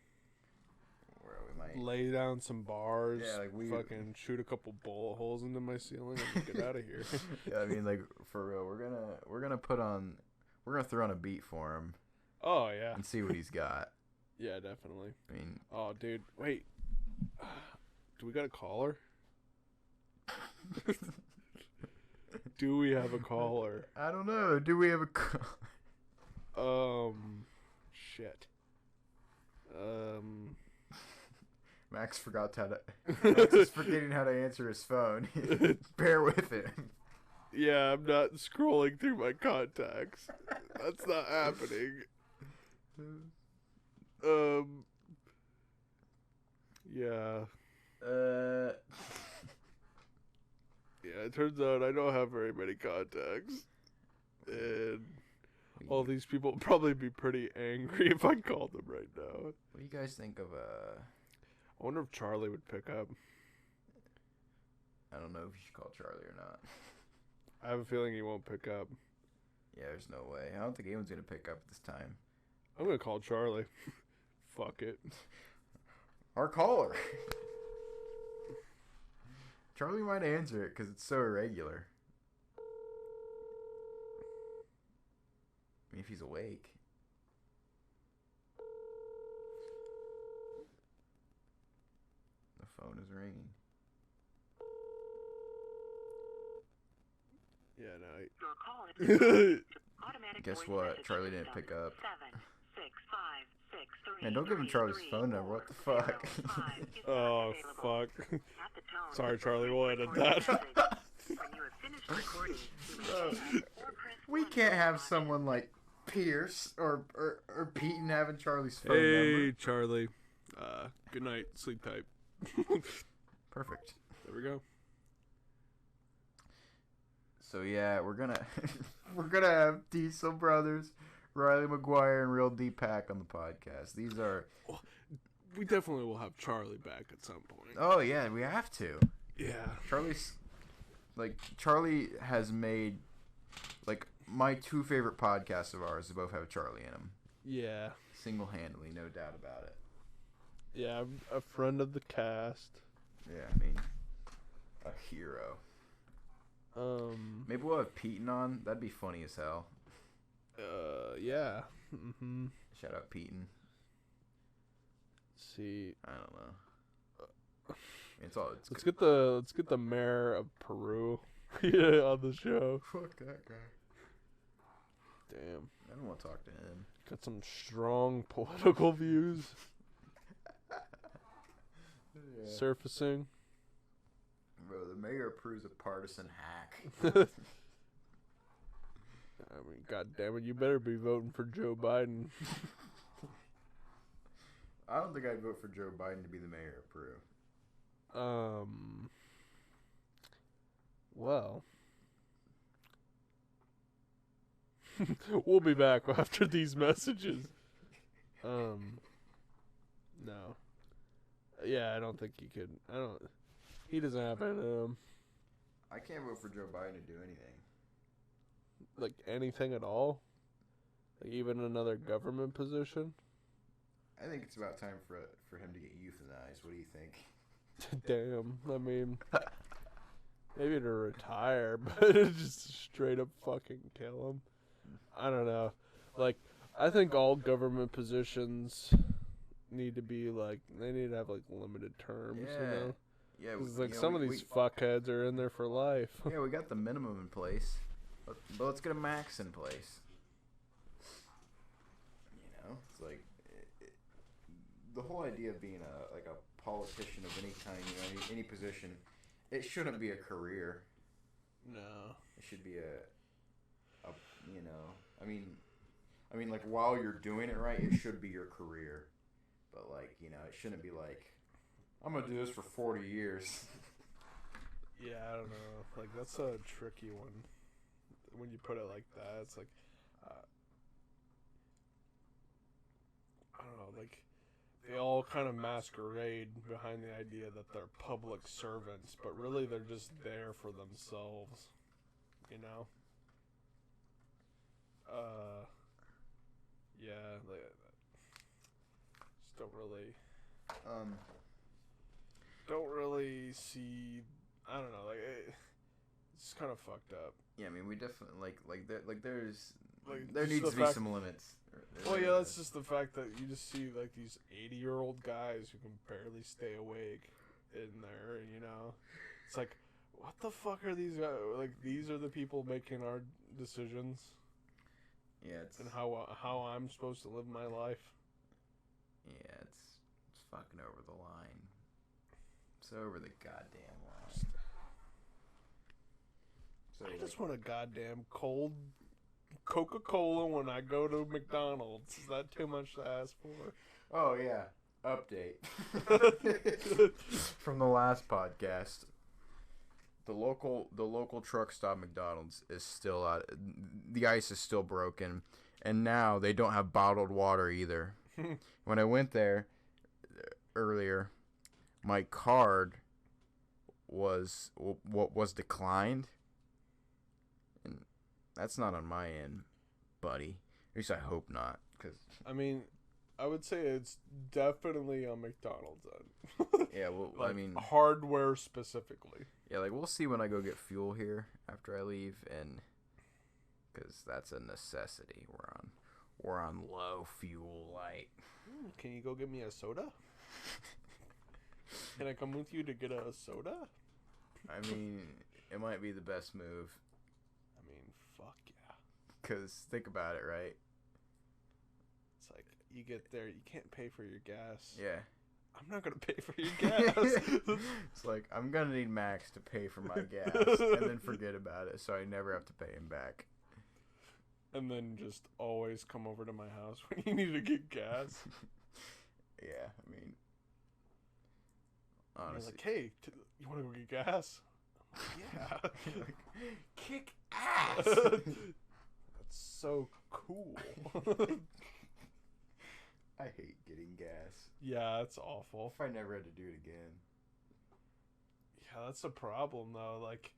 Where we might lay down some bars. Yeah, like we fucking shoot a couple bullet holes into my ceiling and get out of here. Yeah, I mean, like for real, we're gonna throw on a beat for him. Oh yeah. And see what he's got. Yeah, definitely. I mean, oh dude, wait. Do we got a caller? Do we have a caller? I don't know. Do we have a shit. Max forgot how to. Max is forgetting how to answer his phone. Bear with him. Yeah, I'm not scrolling through my contacts. That's not happening. Yeah. Yeah, it turns out I don't have very many contacts. And all these people would probably be pretty angry if I called them right now. What do you guys think of I wonder if Charlie would pick up. I don't know if you should call Charlie or not. I have a feeling he won't pick up. Yeah, there's no way. I don't think anyone's gonna pick up this time. I'm gonna call Charlie. Fuck it. Our caller. Charlie might answer it because it's so irregular. I mean, if he's awake. The phone is ringing. Yeah, no. Your call is automatic. Guess voice what? message Charlie didn't system. pick up. 7 6 5 6 3 Man, don't give him Charlie's phone number. What the fuck? Oh, fuck. At the tone, Sorry, Charlie. We'll edit record that. message. When you have finished recording, you may hang up or press We 1 can't to have move on. someone like Pierce or Peyton having Charlie's phone Hey, number. Charlie. Good night. Sleep tight. Perfect. There we go. So yeah, we're gonna have Diesel Brothers, Riley McGuire, and Real D-Pack on the podcast. These are. We definitely will have Charlie back at some point. Oh yeah, we have to. Yeah. Charlie has made like my two favorite podcasts of ours. They both have Charlie in them. Yeah. Single-handedly, no doubt about it. Yeah, I'm a friend of the cast. Yeah, I mean, a hero. Maybe we'll have Peyton on. That'd be funny as hell. Yeah. Mm-hmm. Shout out Peyton. See. I don't know. Let's get the mayor of Peru on the show. Fuck that guy. Damn. I don't want to talk to him. Got some strong political views. Yeah. Surfacing. Bro, the mayor of Peru's a partisan hack. I mean, god damn it, you better be voting for Joe Biden. I don't think I'd vote for Joe Biden to be the mayor of Peru. Well. We'll be back after these messages. No. Yeah, I don't think he could. He doesn't have it. I can't vote for Joe Biden to do anything. Like anything at all? Like even another government position? I think it's about time for him to get euthanized. What do you think? Damn. I mean, maybe to retire, but just straight up fucking kill him. I don't know. Like, I think all government positions need to be like, they need to have like limited terms, you know? Yeah, Because like some of these fuckheads are in there for life. Yeah, we got the minimum in place, but let's get a max in place. You know, it's like the whole idea of being a politician of any kind, you know, any position, it shouldn't be a career. No. It should be a you know, I mean, like while you're doing it right, it should be your career. But like, you know, it shouldn't be like, I'm gonna do this for 40 years. Yeah, I don't know. Like, that's a tricky one. When you put it like that, it's like, I don't know, like, they all kind of masquerade behind the idea that they're public servants, but really they're just there for themselves, you know? Yeah, they just don't really see, I don't know, like, it's kind of fucked up. Yeah, I mean, we definitely there's Like, there just needs the to be fact- some limits. Well, yeah, that's just the fact that you just see, like, these 80-year-old guys who can barely stay awake in there, you know? It's like, what the fuck are these guys? Like, these are the people making our decisions Yeah, it's and how I'm supposed to live my life. yeah, it's fucking over the line. It's over the goddamn line. So I like, just want a goddamn cold Coca-Cola when I go to McDonald's. Is that too much to ask for? oh yeah, update from the last podcast. The local truck stop McDonald's is still out. The ice is still broken, and now they don't have bottled water either. When I went there earlier, my card was declined, and that's not on my end, buddy. At least I hope not, because I mean, I would say it's definitely on McDonald's end. yeah, well, Like, I mean, hardware specifically. yeah, like we'll see when I go get fuel here after I leave, and because that's a necessity. We're on low fuel light. Can you go get me a soda? Can I come with you to get a soda? I mean, it might be the best move. I mean, fuck yeah. Because think about it, right? It's like, you get there, you can't pay for your gas. Yeah. I'm not going to pay for your gas. It's like, I'm going to need Max to pay for my gas and then forget about it so I never have to pay him back. And then just always come over to my house when you need to get gas. Yeah, I mean, And you're honestly. like, hey, you want to go get gas? I'm like, yeah. Kick ass! That's so cool. I hate getting gas. Yeah, it's awful. If I never had to do it again. Yeah, that's a problem though. Like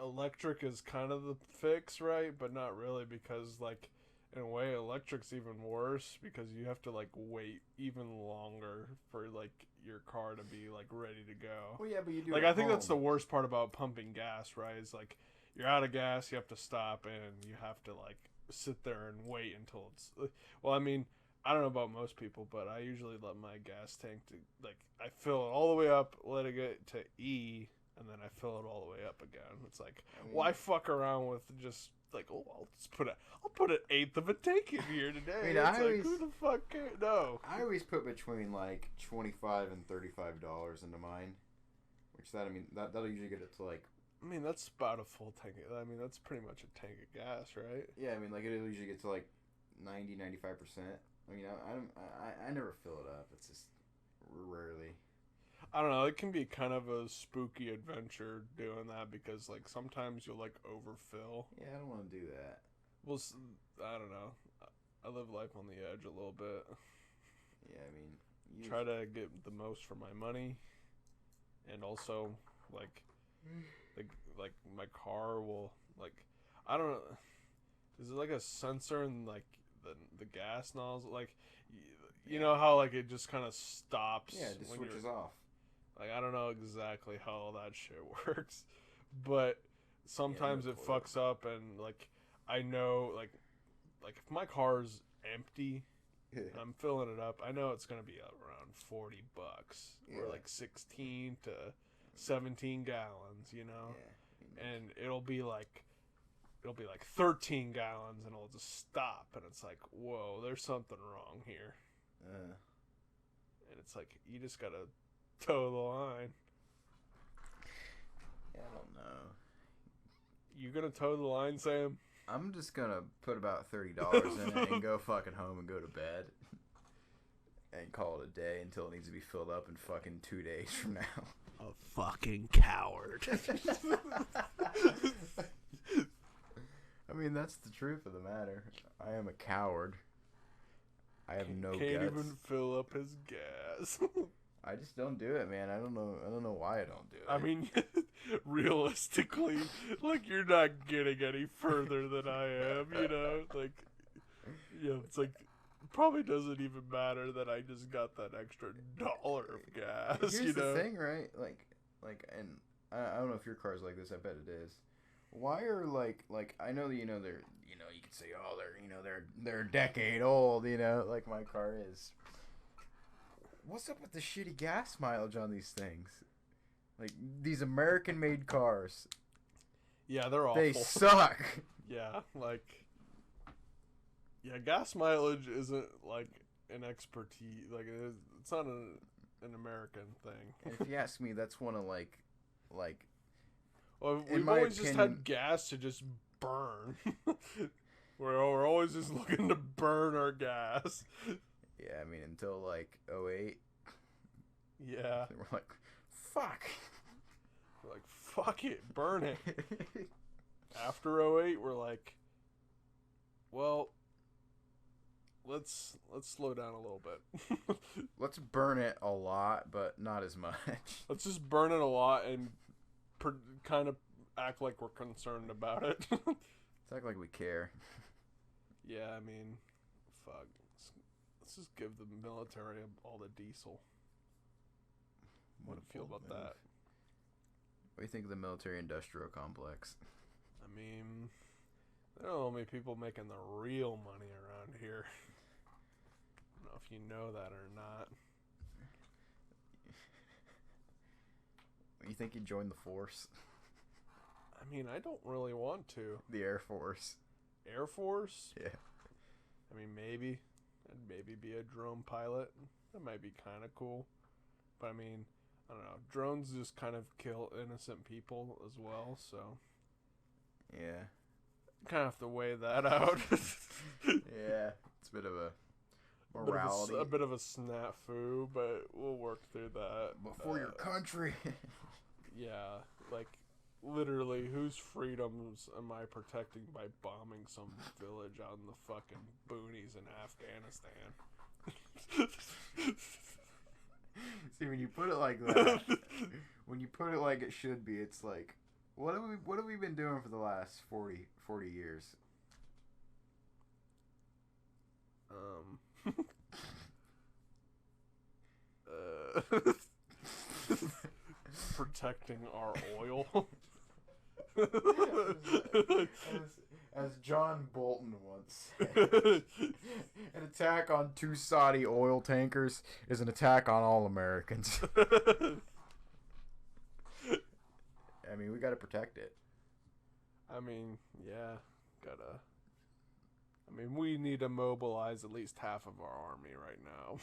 electric is kind of the fix, right? But not really, because like in a way electric's even worse because you have to like wait even longer for like your car to be like ready to go. Well, yeah, but you do Like it I think that's the home. worst part about pumping gas, right? Is like you're out of gas, you have to stop and you have to like sit there and wait until it's well, I mean, I don't know about most people, but I usually let my gas tank to like I fill it all the way up, let it get to E, and then I fill it all the way up again. It's like, I mean, why fuck around with just like, oh, I'll put an eighth of a tank in here today. I mean, it's I like, always- who the fuck cares? No. I always put between like $25 and $35 into mine, which that'll usually get it to like. I mean, that's about a full tank. I mean, that's pretty much a tank of gas, right? Yeah, I mean, like it'll usually get to like 90-95%. I mean, I never fill it up. It's just rarely. I don't know. It can be kind of a spooky adventure doing that because, like, sometimes you'll like overfill. Yeah, I don't want to do that. Well, I don't know. I live life on the edge a little bit. Yeah, I mean, Try to get the most for my money, and also like my car will like I don't know. Is it like a sensor in like the gas nozzle? Like you know how like it just kind of stops. Yeah, it just when switches off. Like, I don't know exactly how all that shit works, but sometimes no it clue. fucks up, and, like, I know, like if my car's empty, and I'm filling it up, I know it's gonna be around $40, or, Yeah. like, 16 to 17 gallons, you know? Yeah. And it'll be, like, it'll be like 13 gallons, and it'll just stop, and it's like, whoa, there's something wrong here. And it's like, you just gotta toe the line. Yeah, I don't know. You gonna toe the line, Sam? I'm just gonna put about $30 in it and go fucking home and go to bed. And call it a day until it needs to be filled up in fucking 2 days from now. A fucking coward. I mean, that's the truth of the matter. I am a coward. I have no Can't guts. even fill up his gas. I just don't do it, man. I don't know why I don't do it. I mean, realistically, like, you're not getting any further than I am, you know? Like, yeah, it's like, it probably doesn't even matter that I just got that extra $1 of gas, Here's you know? the thing, right? Like, and I don't know if your car's like this. I bet it is. Why are like I know that you know they're you could say they're a decade old, like my car is. What's up with the shitty gas mileage on these things? Like these American-made cars. Yeah, they're awful. They suck. Yeah, like, yeah, gas mileage isn't like an expertise. Like, it's not an American thing. And if you ask me, that's one of like. Well, in we've my always just opinion- had gas to just burn. We're always just looking to burn our gas. Yeah, I mean until like 08. Yeah. We're like, fuck. We're like, fuck it, burn it. After 08, we're like, well, let's slow down a little bit. Let's burn it a lot, but not as much. Let's just burn it a lot and kind of act like we're concerned about it. Let's act like we care. Yeah, I mean, fuck. Let's just give the military all the diesel. What do you feel about that? What do you think of the military-industrial complex? I mean, there are only people making the real money around here. I don't know if you know that or not. You think you'd join the force? I mean, I don't really want to. The Air Force? Air Force? Yeah. I mean, maybe. I'd maybe be a drone pilot. That might be kind of cool. But I mean, I don't know. Drones just kind of kill innocent people as well, so Yeah. kind of have to weigh that out. Yeah. It's a bit of a morality. A bit of a snafu, but we'll work through that. But for your country. Yeah, like, literally, whose freedoms am I protecting by bombing some village out in the fucking boonies in Afghanistan? See, when you put it like that, when you put it like it should be, it's like, what have we been doing for the last 40 years? Protecting our oil. As John Bolton once said, an attack on 2 Saudi oil tankers is an attack on all Americans. I mean, we gotta protect it. I mean, yeah, gotta. I mean, we need to mobilize at least half of our army right now.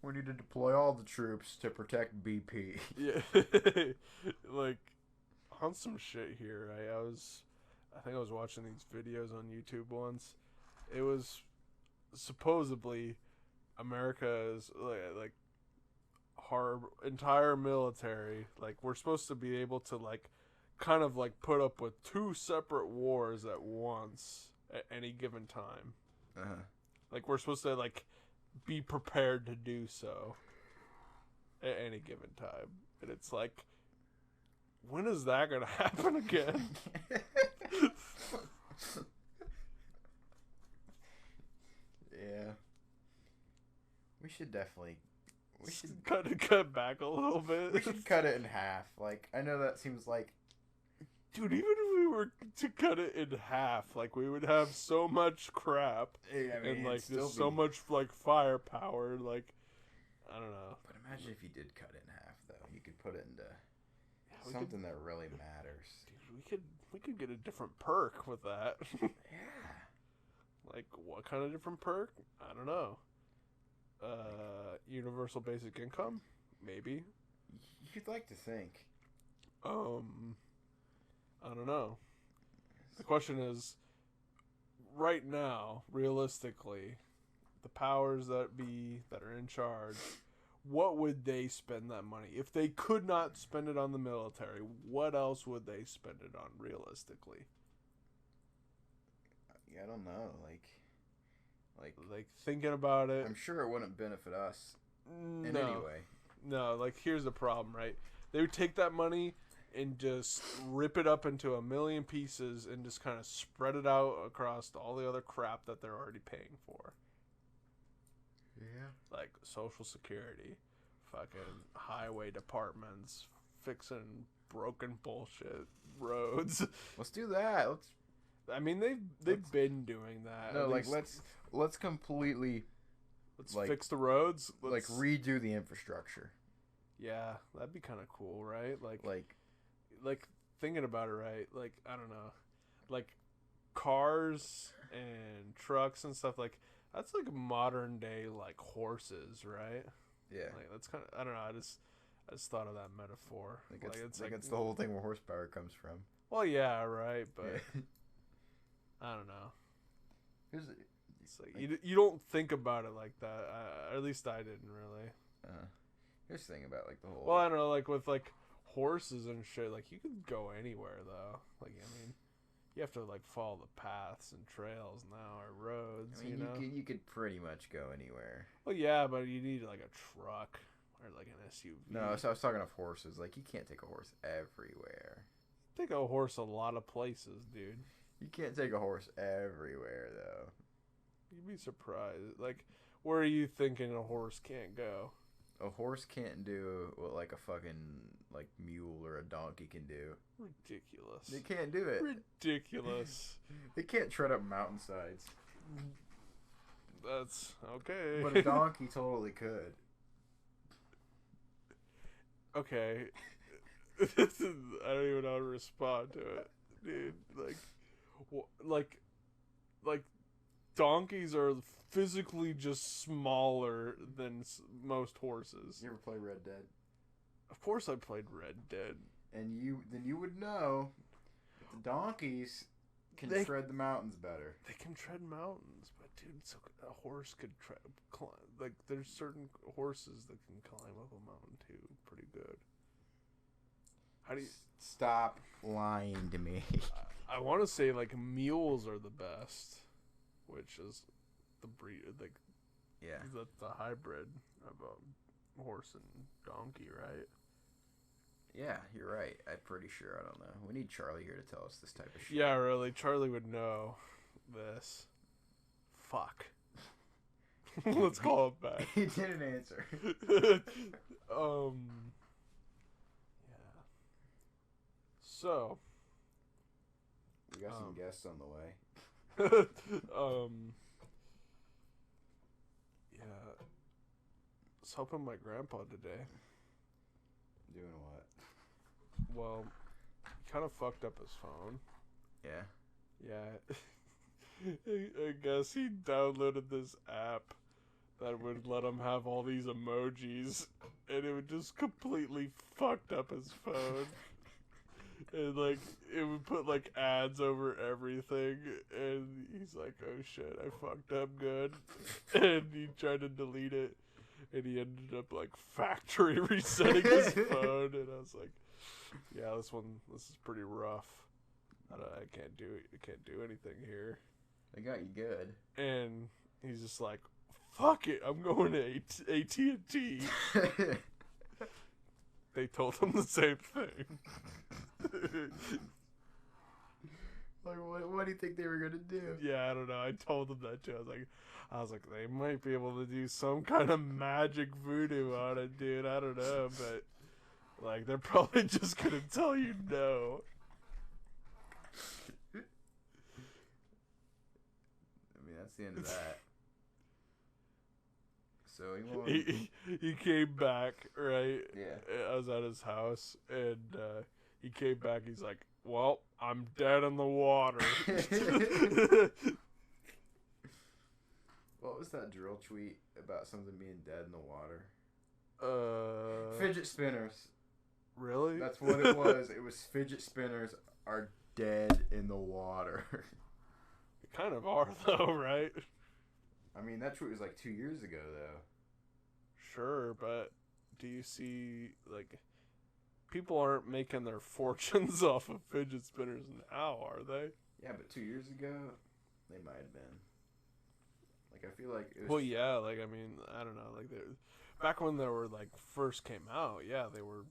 We need to deploy all the troops to protect BP. Yeah, like, on some shit here. I think I was watching these videos on YouTube once. It was supposedly America's like our entire military. Like, we're supposed to be able to like kind of like put up with 2 separate wars at once at any given time. Like, we're supposed to like be prepared to do so at any given time. And it's like, when is that gonna happen again? Yeah. We should definitely cut back a little bit. we should cut it in half. Like, I know that seems like, Dude, even if we were to cut it in half, like, we would have so much crap and like just so much like firepower. Like, I don't know. But imagine if you did cut it in half, though. You could put it into Something that really matters. Dude, we could get a different perk with that. Yeah. Like, what kind of different perk? I don't know. Universal basic income? Maybe. You'd like to think. I don't know. The question is, right now, realistically, the powers that be that are in charge, what would they spend that money? If they could not spend it on the military, what else would they spend it on realistically? I don't know. Like thinking about it. I'm sure it wouldn't benefit us in No. any way. No, like here's the problem, right? They would take that money and just rip it up into a million pieces and just kind of spread it out across all the other crap that they're already paying for. Yeah. Like Social Security, fucking highway departments, fixing broken bullshit roads. Let's do that. I mean, they've been doing that. No, At like least let's completely let's like, fix the roads. like redo the infrastructure. Yeah, that'd be kind of cool, right? Like thinking about it, right? Like I don't know, like cars and trucks and stuff. Like that's like modern day like horses, right? Yeah. Like that's kind of I don't know. I just thought of that metaphor. It's the whole thing where horsepower comes from. Well, yeah, right, but Yeah. I don't know. Here's It's like you don't think about it like that. At least I didn't really. here's the thing about like the whole. Well, I don't know, like with like horses and shit. Like you could go anywhere though. Like I mean, you have to like follow the paths and trails now or roads. I mean, you know. you could pretty much go anywhere. Well, yeah, but you need like a truck or like an SUV. No, so I was talking of horses. Like you can't take a horse everywhere. Take a horse a lot of places, dude. You can't take a horse everywhere though. You'd be surprised. Like, where are you thinking a horse can't go? A horse can't do what like a fucking like mule or a donkey can do. Ridiculous. They can't do it. Ridiculous. They can't tread up mountainsides. That's okay. But a donkey totally could. Okay. I don't even know how to respond to it, dude. Like donkeys are physically just smaller than most horses. You ever play Red Dead? Of course, I played Red Dead. And you would know that the donkeys can tread the mountains better. They can tread mountains, but dude, so a horse could climb. Like there's certain horses that can climb up a mountain too, pretty good. How do you stop lying to me? I want to say like mules are the best, which is the breed, like the hybrid of a horse and donkey, right? Yeah, you're right. I'm pretty sure. I don't know. We need Charlie here to tell us this type of shit. Yeah, really. Charlie would know this. Fuck. Let's call it back. He didn't answer. Yeah. So. We got some guests on the way. Yeah. I was helping my grandpa today. Doing what? Well, he kind of fucked up his phone. Yeah. Yeah. I guess he downloaded this app that would let him have all these emojis, and it would just completely fucked up his phone. And like it would put like ads over everything, and he's like, "Oh shit, I fucked up good," and he tried to delete it, and he ended up like factory resetting his phone, and I was like, "Yeah, this is pretty rough. I can't do anything here." They got you good. And he's just like, "Fuck it, I'm going to AT&T." They told him the same thing. Like, what do you think they were gonna do? Yeah, I don't know. I told them that too. I was like, they might be able to do some kind of magic voodoo on it, dude. I don't know, but like, they're probably just gonna tell you no. I mean, that's the end of that. So he won't. He came back, right? Yeah. I was at his house, and he came back. He's like, "Well, I'm dead in the water." What was that drill tweet about something being dead in the water? Fidget spinners. Really? That's what it was. It was fidget spinners are dead in the water. Kind of are, though, right? I mean, that tweet was like 2 years ago, though. Sure, but do you see, like, people aren't making their fortunes off of fidget spinners now, are they? Yeah, but 2 years ago, they might have been. Like, I feel like it was... Well, yeah, like, I mean, I don't know, like, back when they were, like, first came out, yeah, they were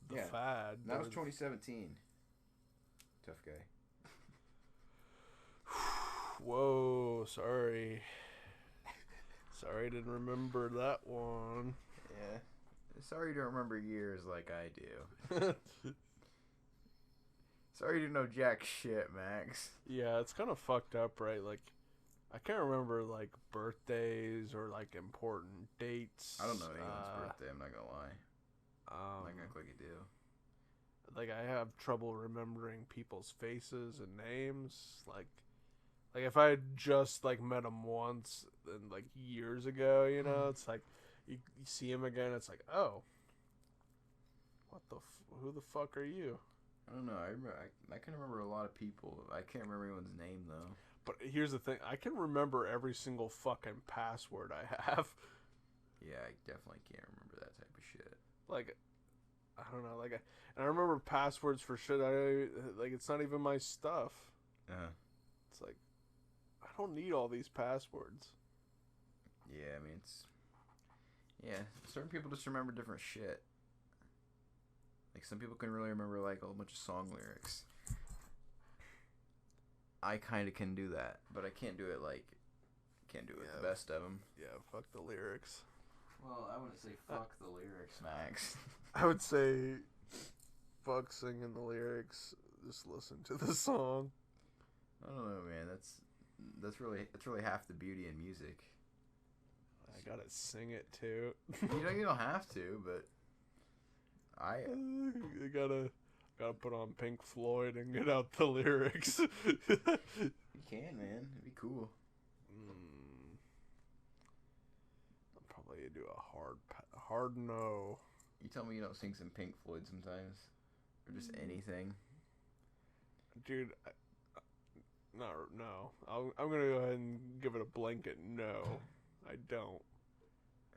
the fad. That was 2017. Tough guy. Whoa, sorry. Sorry, didn't remember that one. Yeah. Sorry you don't remember years like I do. Sorry you didn't know jack shit, Max. Yeah, it's kind of fucked up, right? Like, I can't remember, like, birthdays or, like, important dates. I don't know anyone's birthday, I'm not gonna lie. I'm not gonna click you do. Like, I have trouble remembering people's faces and names. Like if I had just, like, met them once, and, like, years ago, you know, it's like, you see him again, it's like, oh, who the fuck are you? I don't know. I can remember a lot of people. I can't remember anyone's name, though. But here's the thing. I can remember every single fucking password I have. Yeah, I definitely can't remember that type of shit. Like, I don't know. Like, and I remember passwords for shit. Like, it's not even my stuff. It's like, I don't need all these passwords. Yeah, I mean, yeah, certain people just remember different shit. Like, some people can really remember, like, a whole bunch of song lyrics. I kind of can do that, but I can't do it, like, the best of them. Yeah, fuck the lyrics. Well, I wouldn't say fuck the lyrics, Max. I would say fuck singing the lyrics. Just listen to the song. I don't know, man. That's really half the beauty in music. I gotta sing it too. You don't have to, but you gotta put on Pink Floyd and get out the lyrics. You can, man. It'd be cool. I'll probably do a hard no. You tell me you don't sing some Pink Floyd sometimes, or just anything. Dude, no. I'm gonna go ahead and give it a blanket no. I don't.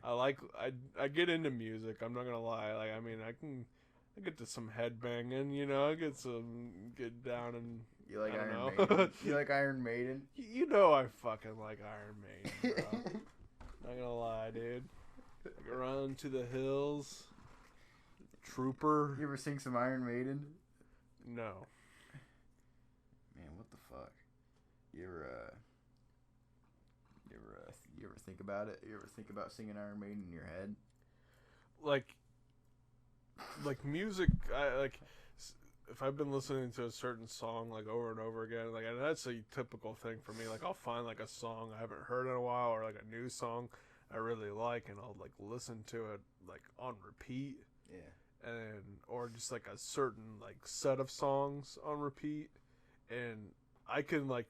I get into music. I'm not gonna lie. Like, I mean, I get to some headbanging. You know, I get down and. You like Iron Maiden? You like Iron Maiden? You know I fucking like Iron Maiden, bro. Not gonna lie, dude. Like, Run to the Hills. Trooper. You ever sing some Iron Maiden? No. Man, what the fuck? You ever think about it? You ever think about singing Iron Maiden in your head? Like music, if I've been listening to a certain song, like, over and over again, like, and that's a typical thing for me. Like, I'll find, like, a song I haven't heard in a while, or, like, a new song I really like, and I'll, like, listen to it, like, on repeat. Yeah. Or just, like, a certain, like, set of songs on repeat, and I can, like,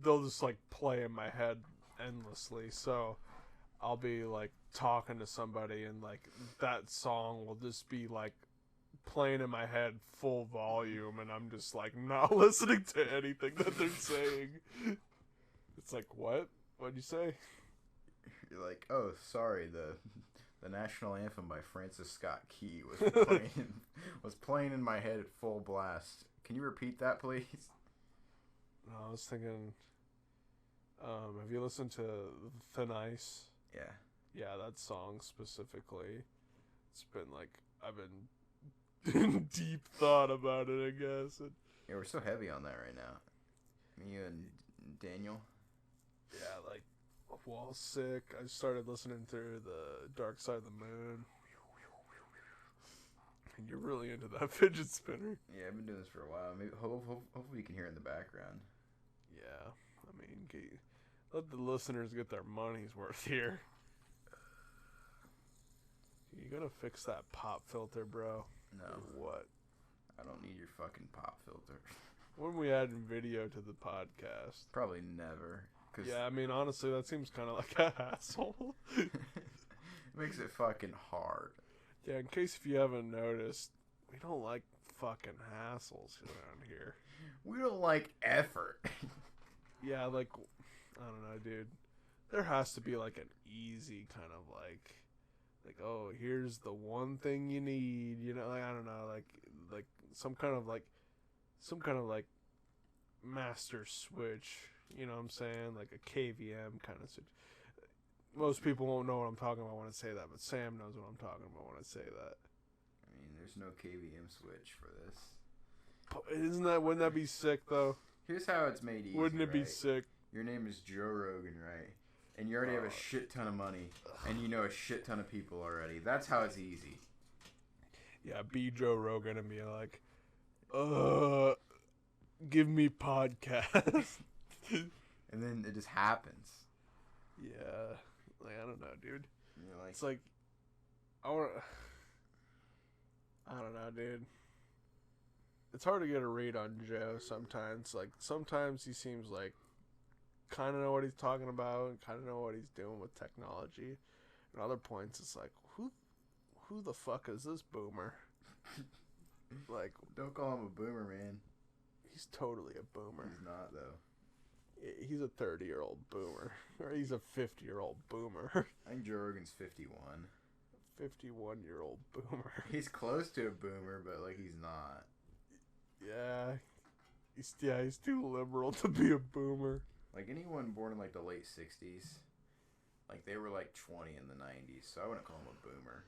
they'll just, like, play in my head endlessly. So I'll be, like, talking to somebody, and, like, that song will just be, like, playing in my head full volume, and I'm just, like, not listening to anything that they're saying. It's like, what? What'd you say? You're like, oh, sorry, the national anthem by Francis Scott Key was playing in my head at full blast. Can you repeat that, please? No, I was thinking, have you listened to Thin Ice? Yeah. Yeah, that song specifically. It's been, like, I've been in deep thought about it, I guess. Yeah, we're so heavy on that right now. Me and Daniel. Yeah, like, while sick, I started listening through the Dark Side of the Moon. And you're really into that fidget spinner. Yeah, I've been doing this for a while. Maybe hopefully you can hear it in the background. Yeah, I mean, let the listeners get their money's worth here. gonna fix that pop filter, bro? No, Or what? I don't need your fucking pop filter. When we add video to the podcast? Probably never. Cause Yeah, I mean, honestly, that seems kind of like a hassle. it makes it fucking hard. Yeah, in case if you haven't noticed, we don't like fucking hassles around here. We don't like effort. Yeah, like, I don't know, dude. There has to be like an easy kind of like, oh, here's the one thing you need, you know, like, I don't know, like some kind of like master switch, you know what I'm saying? Like a KVM kind of switch. Most people won't know what I'm talking about when I say that, but Sam knows what I'm talking about when I say that. I mean, there's no KVM switch for this. Wouldn't that be sick though? Here's how it's made easy. Wouldn't it be right? sick? Your name is Joe Rogan, right? And you already have a shit ton of money, and you know a shit ton of people already. That's how it's easy. Yeah, be Joe Rogan and be like, give me podcast. And then it just happens. Yeah, like I don't know, dude. You're like, It's like I don't know, dude. It's hard to get a read on Joe sometimes. Like sometimes he seems like kind of know what he's talking about and kind of know what he's doing with technology. And other points, it's like who the fuck is this boomer? Like, don't call him a boomer, man. he's totally a boomer. He's not though. He's a 30-year-old boomer, or he's a 50-year-old boomer. I think Joe Rogan's 51. 51-year-old boomer. He's close to a boomer, but like he's not. Yeah, he's too liberal to be a boomer. Like anyone born in like the late 60s, like they were like 20 in the 90s, so I wouldn't call him a boomer.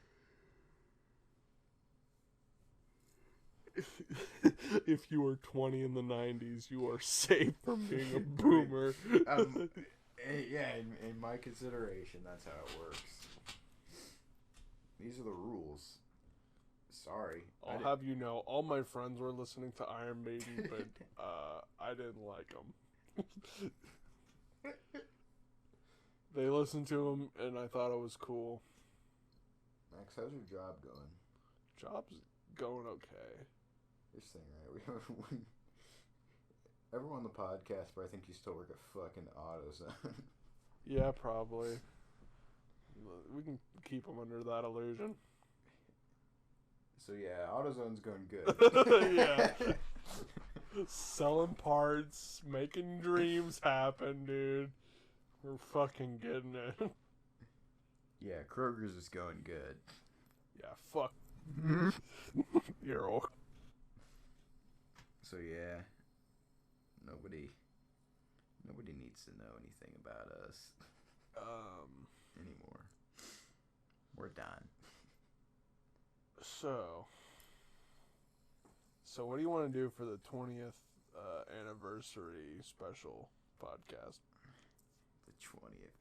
If you were 20 in the 90s, you are safe from being a boomer. Yeah, in my consideration, that's how it works. These are the rules. Sorry. I'll have you know, all my friends were listening to Iron Maiden, but I didn't like them. They listened to him, and I thought it was cool. Max, how's your job going? Job's going okay. This thing, right? We everyone on the podcast, but I think you still work at fucking AutoZone. Yeah, probably. We can keep them under that illusion. So yeah, AutoZone's going good. Yeah. Selling parts, making dreams happen, dude. We're fucking getting it. Yeah, Kroger's is going good. Yeah, fuck. You're all. So yeah, nobody needs to know anything about us anymore. We're done. So what do you want to do for the 20th anniversary special podcast? The 20th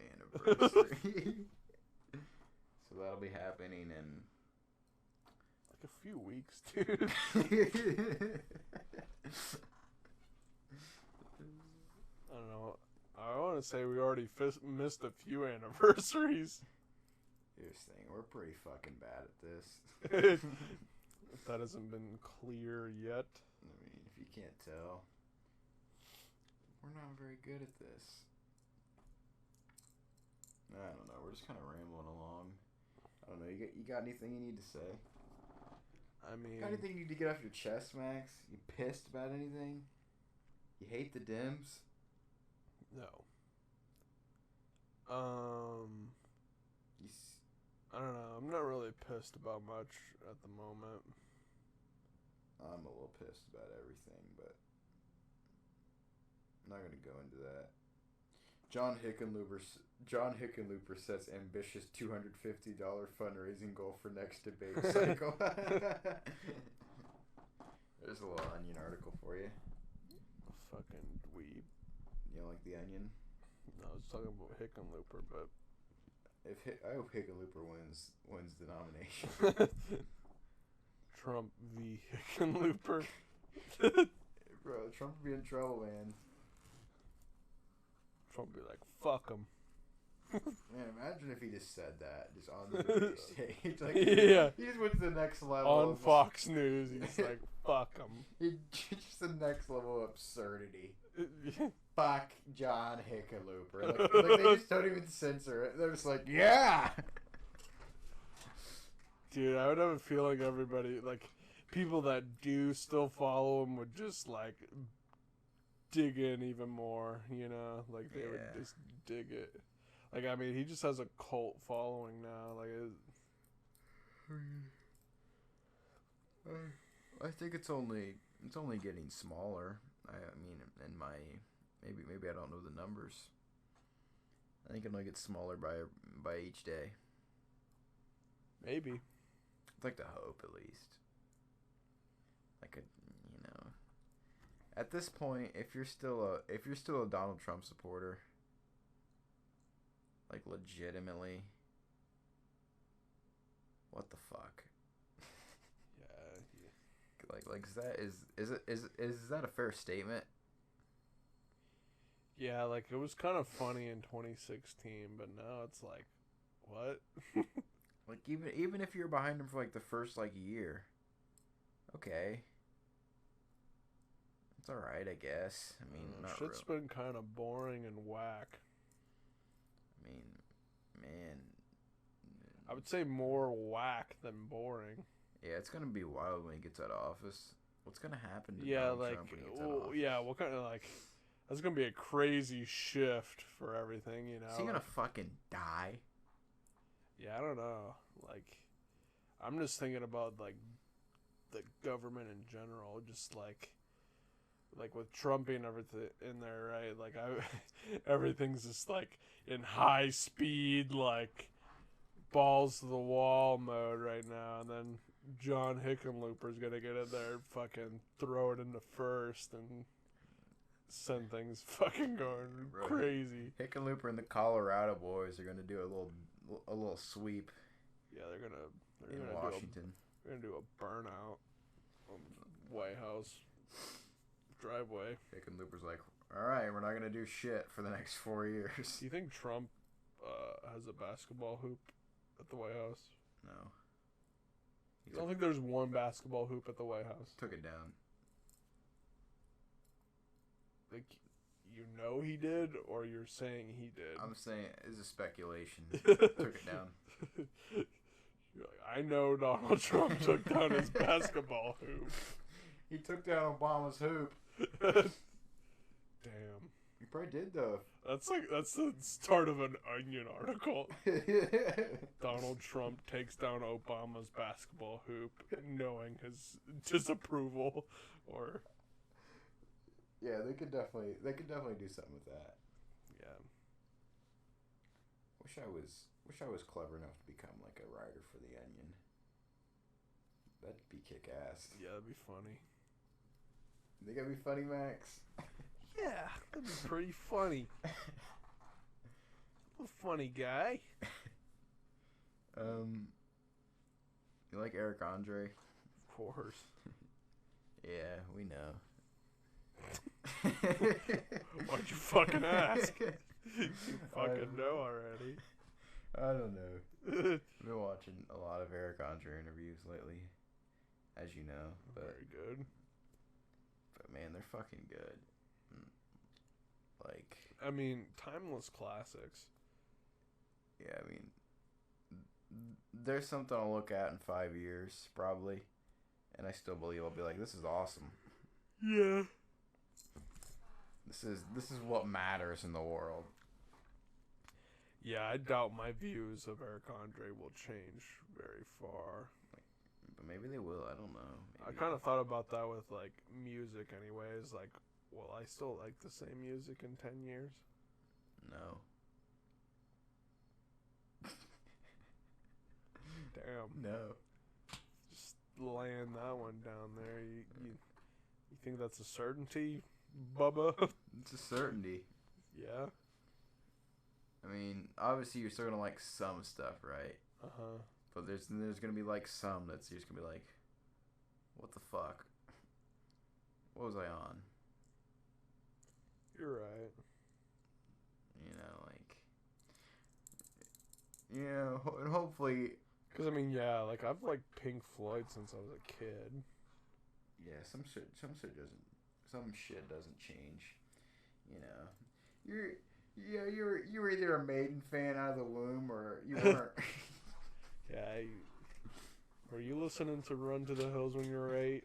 anniversary. So that'll be happening in like a few weeks, dude. I don't know. I want to say we already missed a few anniversaries. Here's the thing, we're pretty fucking bad at this. If that hasn't been clear yet. I mean, if you can't tell, we're not very good at this. I don't know. We're just kind of rambling along. I don't know. You got anything you need to say? I mean, Got anything you need to get off your chest, Max? You pissed about anything? You hate the Dems? no. You I don't know. I'm not really pissed about much at the moment. I'm a little pissed about everything, but I'm not going to go into that. John Hickenlooper sets ambitious $250 fundraising goal for next debate cycle. There's a little Onion article for you. Fucking dweeb. You don't like the Onion? No, I was talking about Hickenlooper, but I hope Hickenlooper wins the nomination. Trump v. Hickenlooper. Bro, Trump would be in trouble, man. Trump be like, fuck him. Man, imagine if he just said that, just on the debate stage. Like, Yeah. he just went to the next level. On Fox News, he's like, fuck him. Just the next level of absurdity. Fuck John Hickenlooper. Like they just don't even censor it. They're just like, yeah! Dude, I would have a feeling everybody, like, people that do still follow him would just, like, dig in even more, you know? Like, they would just dig it. Like, I mean, he just has a cult following now. Like, I think it's only getting smaller. I mean, in my maybe I don't know the numbers. I think it only gets smaller by each day. maybe. I'd like to hope, at least. Like at this point, if you're still a Donald Trump supporter, like legitimately, what the fuck? Yeah. Like is that a fair statement? Yeah, like, it was kind of funny in 2016, but now it's like, what? Like even if you're behind him for like the first like year, okay, it's all right, I guess. I mean, not shit's really. been kind of boring and whack. I mean, man, I would say more whack than boring. yeah, it's gonna be wild when he gets out of office. What's gonna happen to Yeah, Donald like, Trump when he gets out of office? yeah, what kind of, like, that's gonna be a crazy shift for everything, you know? Is he gonna fucking die? Yeah, I don't know. Like, I'm just thinking about, like, the government in general, just like with Trump and everything in there, right? Like, everything's just like in high speed, like balls to the wall mode right now, and then John Hickenlooper's gonna get in there, and fucking throw it into first, and send things fucking going crazy. Hickenlooper and the Colorado boys are gonna do a little sweep. Yeah, they're gonna in Washington. They're gonna do a burnout on the White House driveway. Hickenlooper's like, all right, we're not gonna do shit for the next 4 years. Do you think Trump has a basketball hoop at the White House? No. I don't think there's one basketball hoop at the White House. Took it down. Like, you know he did, or you're saying he did? I'm saying it's a speculation. Took it down. You're like, I know Donald Trump took down his basketball hoop. He took down Obama's hoop. Damn. He probably did though. That's the start of an Onion article. Donald Trump takes down Obama's basketball hoop, knowing his disapproval, or yeah, they could definitely do something with that. yeah. Wish I was clever enough to become like a writer for the Onion. That'd be kick ass. Yeah, that'd be funny. You think that'd be funny, Max? Yeah, that'd be pretty funny. A funny guy. You like Eric Andre? Of course. Yeah, we know. Why'd you fucking ask? You fucking know already. I don't know. I've been watching a lot of Eric Andre interviews lately, as you know. But, very good. But man, they're fucking good. Like, I mean, timeless classics. Yeah, I mean, there's something I'll look at in 5 years, probably, and I still believe I'll be like, this is awesome. Yeah. This is what matters in the world. Yeah, I doubt my views of Eric Andre will change very far. But maybe they will. I don't know. Maybe. I kind of thought about that with, like, music anyways. Like, will I still like the same music in 10 years? No. Damn. No. Just laying that one down there. You think that's a certainty, Bubba? It's a certainty. Yeah. I mean, obviously you're still gonna like some stuff, right? Uh-huh. But there's gonna be like some that's you're just gonna be like, what the fuck? What was I on? You're right. You know, like, You know, and hopefully, Because, I mean, yeah, like, I've liked Pink Floyd since I was a kid. yeah, some shit doesn't change. You know, you were either a Maiden fan out of the womb or you weren't. Yeah, were you listening to Run to the Hills when you were 8?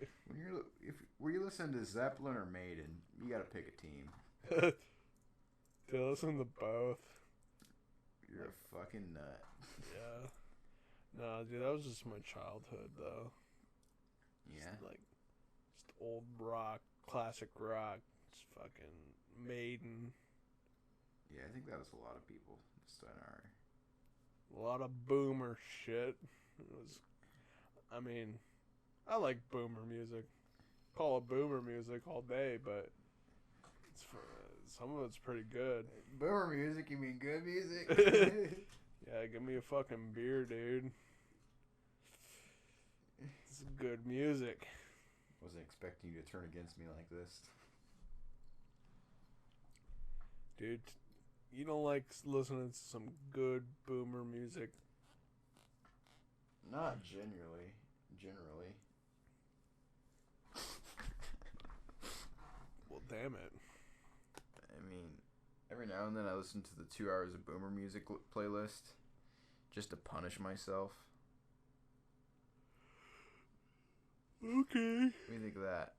Were you listening to Zeppelin or Maiden? You gotta pick a team. Dude, I listen to both. You're a fucking nut. Yeah. Nah, dude, that was just my childhood, though. Yeah. Just old rock, classic rock, just fucking Maiden. Yeah, I think that was a lot of people. Just on our... A lot of boomer shit. I mean, I like boomer music. Call it boomer music all day, but some of it's pretty good. Boomer music? You mean good music? Yeah, give me a fucking beer, dude. It's good music. Wasn't expecting you to turn against me like this. Dude, you don't like listening to some good boomer music? Not generally. Well, damn it. I mean, every now and then I listen to the 2 hours of boomer music playlist just to punish myself. Okay. What do you think of that?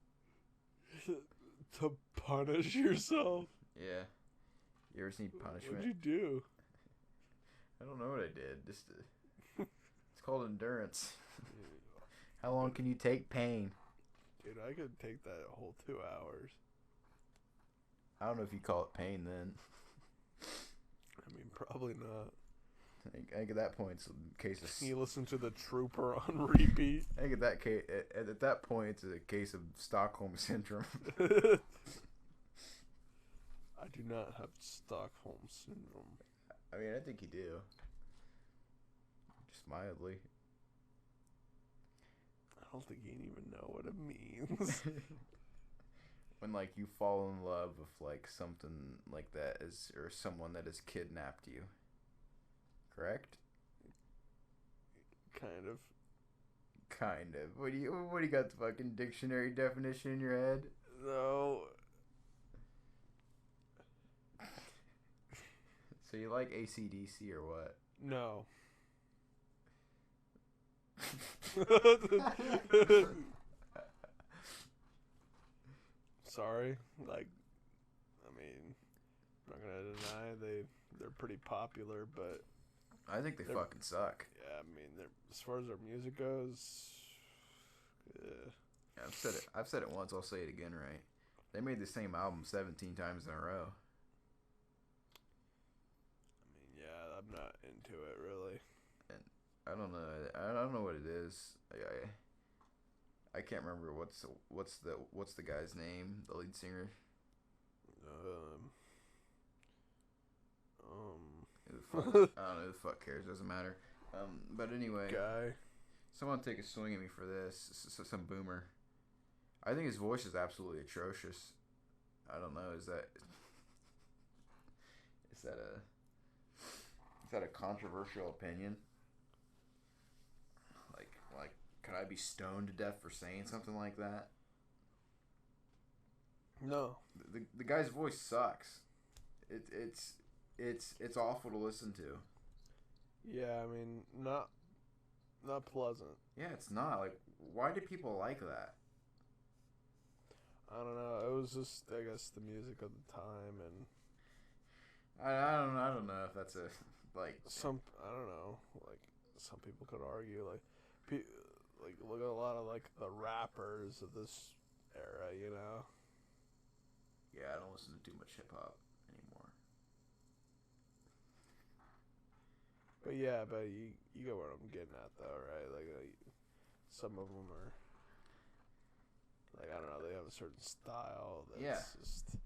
To punish yourself? Yeah. You ever seen Punishment? What'd you do? I don't know what I did. It's called endurance. How long can you take pain? Dude, I could take that whole 2 hours. I don't know if you call it pain then. I mean, probably not. I think at that point it's a case of... You listen to The Trooper on repeat. I think at that point it's a case of Stockholm Syndrome. I do not have Stockholm Syndrome. I mean, I think you do. Just mildly. I don't think you even know what it means. When, like, you fall in love with, like, something like that or someone that has kidnapped you. Correct? Kind of. What do you got, the fucking dictionary definition in your head? No. So you like AC/DC or what? No. Sorry. Like, I mean, I'm not gonna deny they're pretty popular, but I think they fucking suck. yeah, I mean, as far as their music goes, Yeah, I've said it once. I'll say it again. Right? They made the same album 17 times in a row. I mean, yeah, I'm not into it really. And I don't know. I don't know what it is. I can't remember what's the guy's name, the lead singer. I don't know. Who the fuck cares? Doesn't matter. But anyway, Guy. Someone take a swing at me for this. Some boomer. I think his voice is absolutely atrocious. I don't know. Is that a controversial opinion? Like, could I be stoned to death for saying something like that? No. The guy's voice sucks. It's awful to listen to. Yeah, I mean, not pleasant. Yeah, it's not. Like, why do people like that? I don't know. It was just, I guess, the music of the time, and I don't know if that's a like I don't know. Like, some people could argue like look at a lot of like the rappers of this era, you know. Yeah, I don't listen to too much hip hop anymore. But yeah, you get what I'm getting at though, right? Like some of them are like, I don't know, they have a certain style that's just,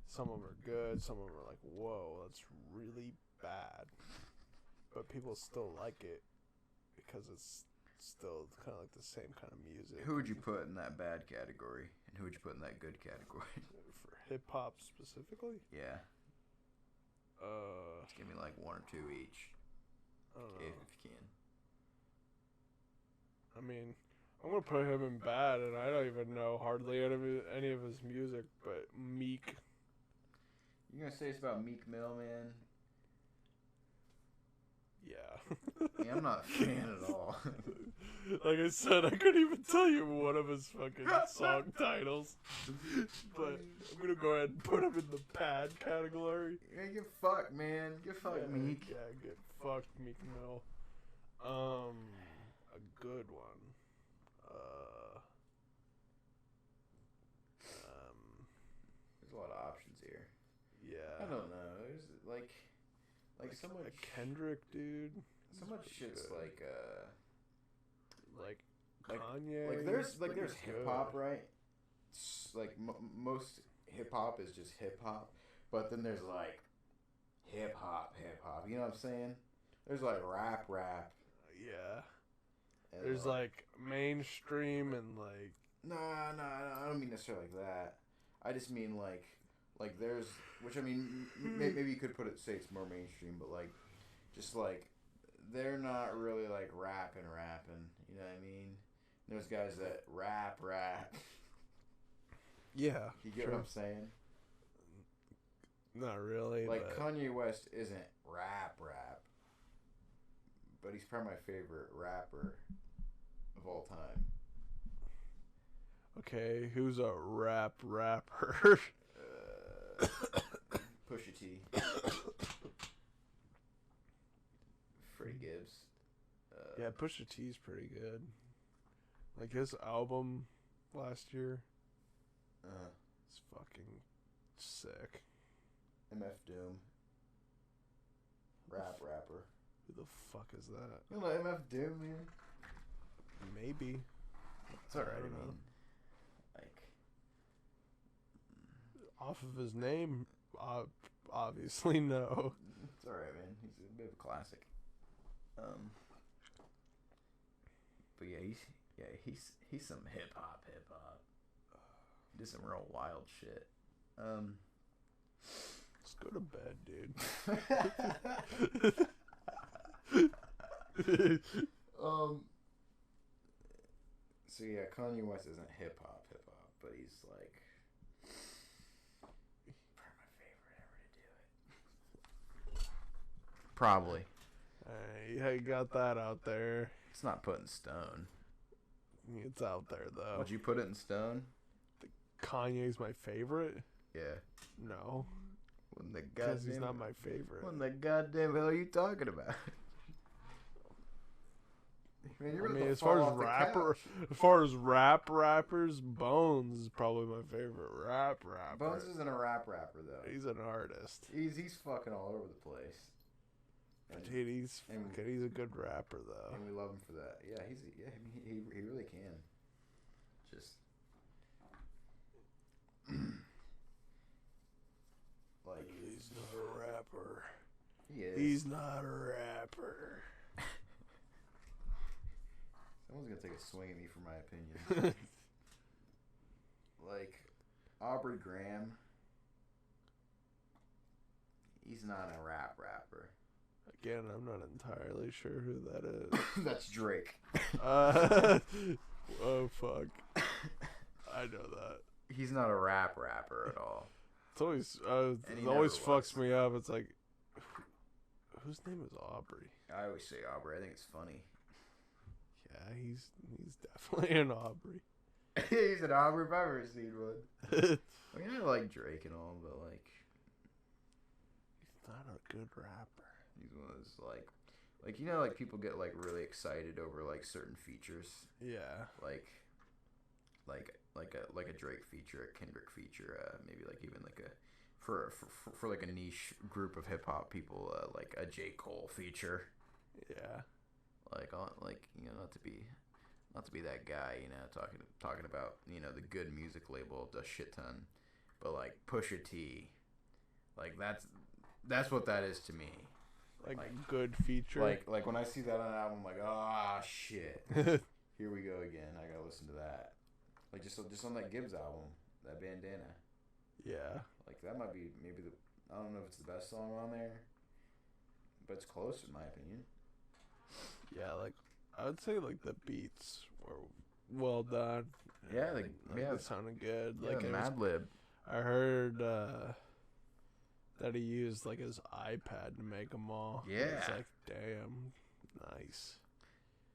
some of them are good, some of them are like, whoa, that's really bad. But people still like it because it's still kind of like the same kind of music. Who would you put in that bad category, and who would you put in that good category? For hip hop specifically? Yeah. Just give me like one or two each. I don't If know. you can. I mean, I'm gonna put him in bad, and I don't even know hardly any of his music. But Meek, You gonna say it's about Meek Mill, man? yeah. I mean, I'm not a fan at all. Like I said, I couldn't even tell you one of his fucking song titles. But I'm gonna go ahead and put him in the bad category. Yeah, get fucked, man. Get fucked, Yeah, Meek. yeah, get fucked, Meek Mill. A good one. There's a lot of options here. Yeah. I don't know. There's like so much. A Kendrick, dude. So much shit's good. like Like Kanye. like there's he's pretty hip hop, good. right? Like most hip hop is just hip hop, but then there's like hip hop. You know what I'm saying? There's like rap. Yeah. And There's like mainstream and like. nah, I don't mean necessarily like that. I just mean like there's, which I mean maybe you could say it's more mainstream, but like just like they're not really like rapping. You know what I mean? There's guys that rap. Yeah. You get what I'm saying? Not really. Like but... Kanye West isn't rap, but he's probably my favorite rapper of all time. Okay, who's a rapper? Pusha T. Freddie Gibbs. Yeah, Pusha T's pretty good. Like his album last year, it's fucking sick. MF Doom. Rapper. Who the fuck is that? You know MF Doom, man? Maybe. It's alright, I I don't mean. know. Like. Off of his name, obviously no. It's alright, man. He's a bit of a classic. But yeah, he's some hip hop. Did some real wild shit. Let's go to bed, dude. So yeah, Kanye West isn't hip hop, but he's like probably my favorite ever to do it. Probably. Yeah, you got that out there. It's not put in stone. It's out there though. Would you put it in stone? Kanye's my favorite? Yeah. No. When the Because he's not my favorite. What in the goddamn hell are you talking about? Man, I mean, as far as rappers, Bones is probably my favorite rapper. Bones isn't a rapper though. He's an artist. He's fucking all over the place. Dude, he's a good rapper though. And we love him for that. Yeah, he really can. Just like he's not a rapper. he is. He's not a rapper. Someone's gonna take a swing at me for my opinion. Like Aubrey Graham. He's not a rapper. Again, I'm not entirely sure who that is. That's Drake. Oh fuck! I know that. He's not a rapper at all. It's always And he it always never was. fucks me up. It's like, whose name is Aubrey? I always say Aubrey. I think it's funny. Yeah, he's definitely an Aubrey. He's an Aubrey if I've ever seen one. I mean, I like Drake and all, but like, He's not a good rapper. he's one of those like you know, like people get like really excited over like certain features, Yeah. like a Drake feature, a Kendrick feature, maybe like even like a for like a niche group of hip hop people, like a J. Cole feature. Yeah. Like you know, not to be that guy, you know, talking about, you know, the good music label a shit ton, but like Pusha T, like that's what that is to me. Like good feature. Like when I see that on an album, I'm like, ah, shit, here we go again. I gotta listen to that. Like just on that Gibbs album, that Bandana. Yeah. Like that might be maybe I don't know if it's the best song on there, but it's close in my opinion. Yeah, like I would say like the beats were well done. Yeah, they sounded good. Yeah, Like Mad Lib. I heard that he used like his iPad to make them all. Yeah. It's like, damn, nice.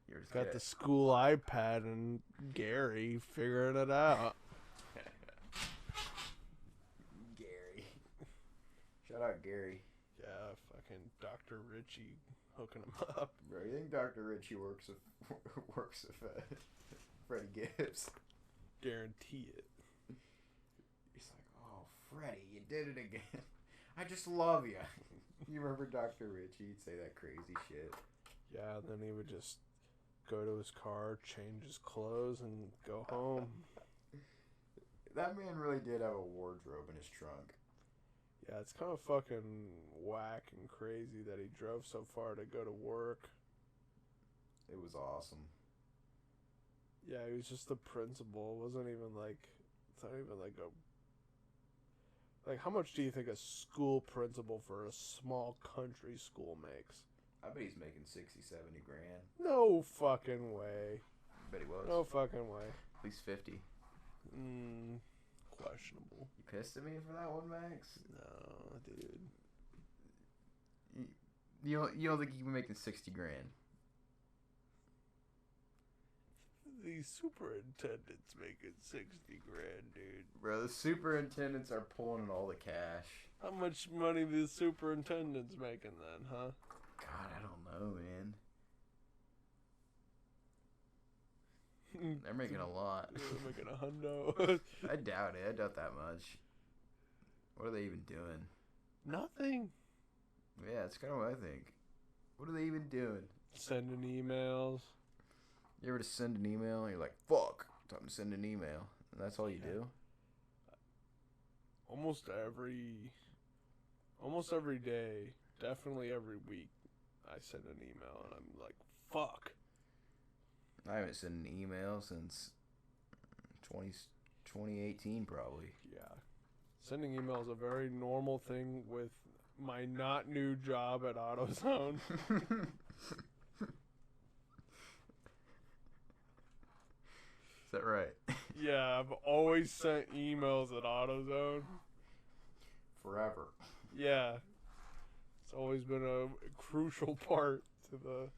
You're just Got the school iPad and Gary figuring it out. Gary. Shout out Gary. Yeah, fucking Dr. Richie hooking him up. Bro, you think Dr. Richie works with Freddie Gibbs? Guarantee it. He's like, oh, Freddie, you did it again. I just love you. You remember Dr. Richie? He'd say that crazy shit. Yeah, and then he would just go to his car, change his clothes, and go home. That man really did have a wardrobe in his trunk. Yeah, it's kind of fucking whack and crazy that he drove so far to go to work. It was awesome. Yeah, he was just the principal. It wasn't even like, it's not even like a, like how much do you think a school principal for a small country school makes? I bet he's making 60, 70 grand. No fucking way. I bet he was. No fucking way. At least 50. Questionable. You pissed at me for that one, Max? No, dude. You don't think you can make 60 grand? The superintendent's making 60 grand, dude. Bro, the superintendents are pulling in all the cash. How much money the superintendent's making then, huh? God, I don't know, man. They're making a lot. They're making a hundo. I doubt it. I doubt that much. What are they even doing? Nothing. Yeah, it's kind of what I think. What are they even doing? Sending emails. You ever just send an email and you're like, fuck, time to send an email. And that's all you do? Almost every day, definitely every week, I send an email and I'm like, fuck. I haven't sent an email since 2018 probably. Yeah. Sending email is a very normal thing with my not new job at AutoZone. Is that right? Yeah, I've always sent emails at AutoZone. Forever. Yeah. It's always been a crucial part to the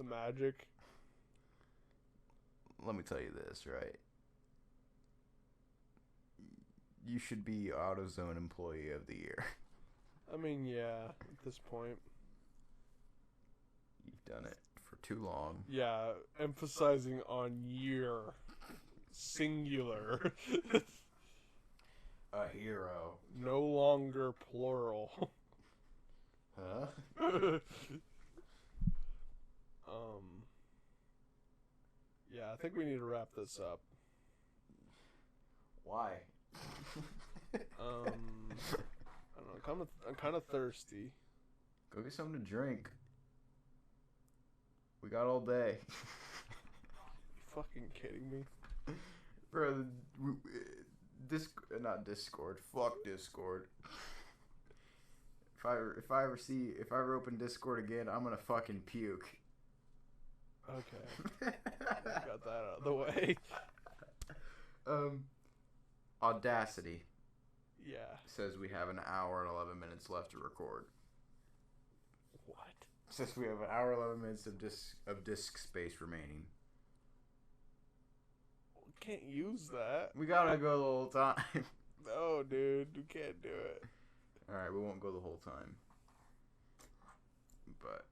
magic. Let me tell you this, right? You should be AutoZone Employee of the Year. I mean, yeah, at this point. You've done it for too long. Yeah, emphasizing on year. Singular. A hero. No longer plural. Huh? Yeah, I think we need to wrap this up. Why? I don't know. I'm kind of thirsty. Go get something to drink. We got all day. You fucking kidding me? Bro, not Discord. Fuck Discord. If I ever open Discord again, I'm gonna fucking puke. Okay. Got that out of the way. Audacity Yeah. says we have an hour and 11 minutes left to record. What? Says we have an hour and 11 minutes of disk space remaining. Can't use that. We gotta go the whole time. No, dude, you can't do it. Alright, we won't go the whole time. But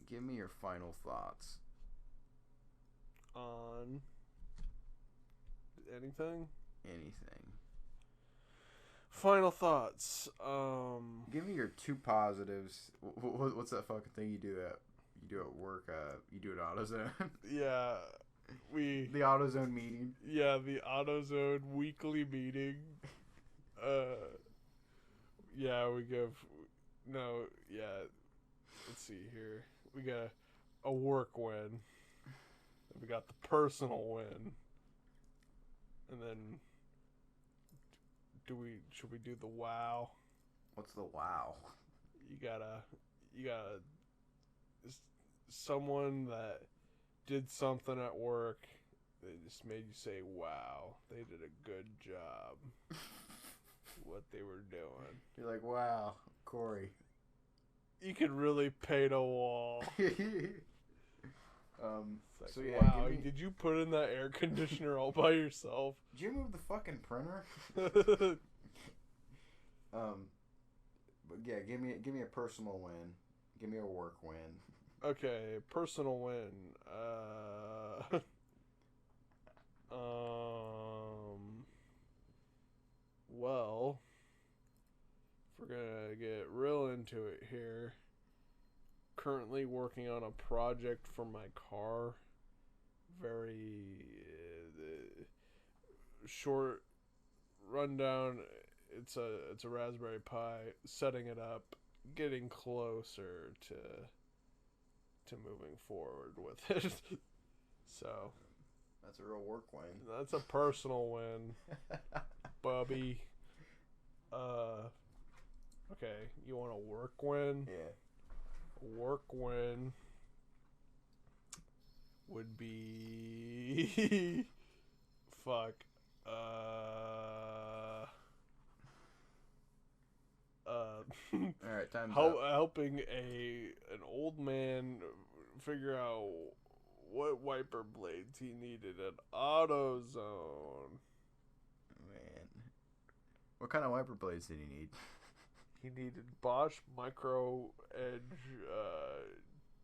give me your final thoughts. On anything? Anything. Final thoughts. Give me your two positives. What's that fucking thing you do at work? You do at AutoZone. Yeah, the AutoZone meeting. Yeah, the AutoZone weekly meeting. Yeah, we give. No, yeah. Let's see here. We got a work win. We got the personal win. And then should we do the wow? What's the wow? You gotta someone that did something at work that just made you say, "Wow, they did a good job." What they were doing. You're like, wow, Corey. You could really paint a wall. Like, So yeah, wow, did you put in that air conditioner all by yourself? Did you move the fucking printer? But yeah, give me a personal win. Give me a work win. Okay, personal win. Well, if we're gonna get real into it here, currently working on a project for my car. Very short rundown. It's a Raspberry Pi. Setting it up, getting closer to moving forward with it. So that's a real work win. That's a personal win, Bubby. Okay, you want a work win? Yeah. Work win would be fuck. All right, time's up. Helping an old man figure out what wiper blades he needed at AutoZone. Man, what kind of wiper blades did he need? He needed Bosch Micro Edge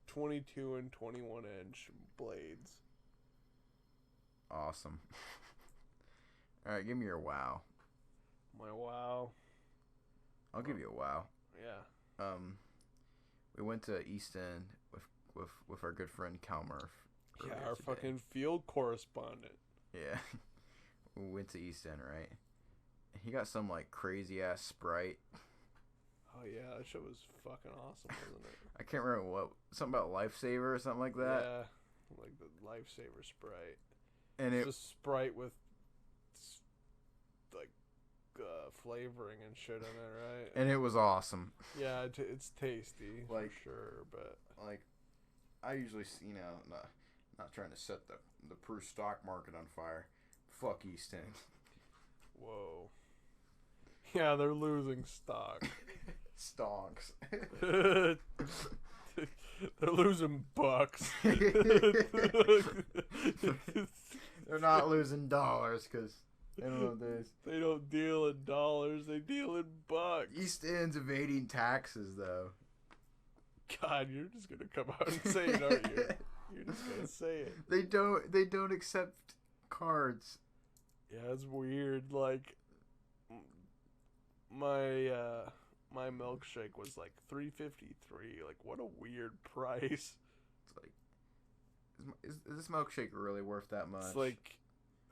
22 and 21 inch blades. Awesome. All right, give me your wow. My wow. I'll give you a wow. Yeah. We went to East End with our good friend Cal Murph. Yeah, our fucking field correspondent. Yeah. We went to East End, right? He got some like crazy ass Sprite. Oh yeah, that shit was fucking awesome, wasn't it? I can't remember what, something about Lifesaver or something like that. Yeah, like the Lifesaver Sprite. And it's just Sprite with like flavoring and shit in it, right? And it was awesome. Yeah, it's tasty, like, for sure, but like I usually, you know, not trying to set the Peru stock market on fire. Fuck East End. Whoa. Yeah, they're losing stock. Stonks. They're losing bucks. They're not losing dollars because they don't deal in dollars. They deal in bucks. East End's evading taxes, though. God, you're just gonna come out and say it, aren't you? You're just gonna say it. They don't accept cards. Yeah, it's weird. Like my milkshake was like $3.53. Like, what a weird price. It's like, is this milkshake really worth that much? It's like,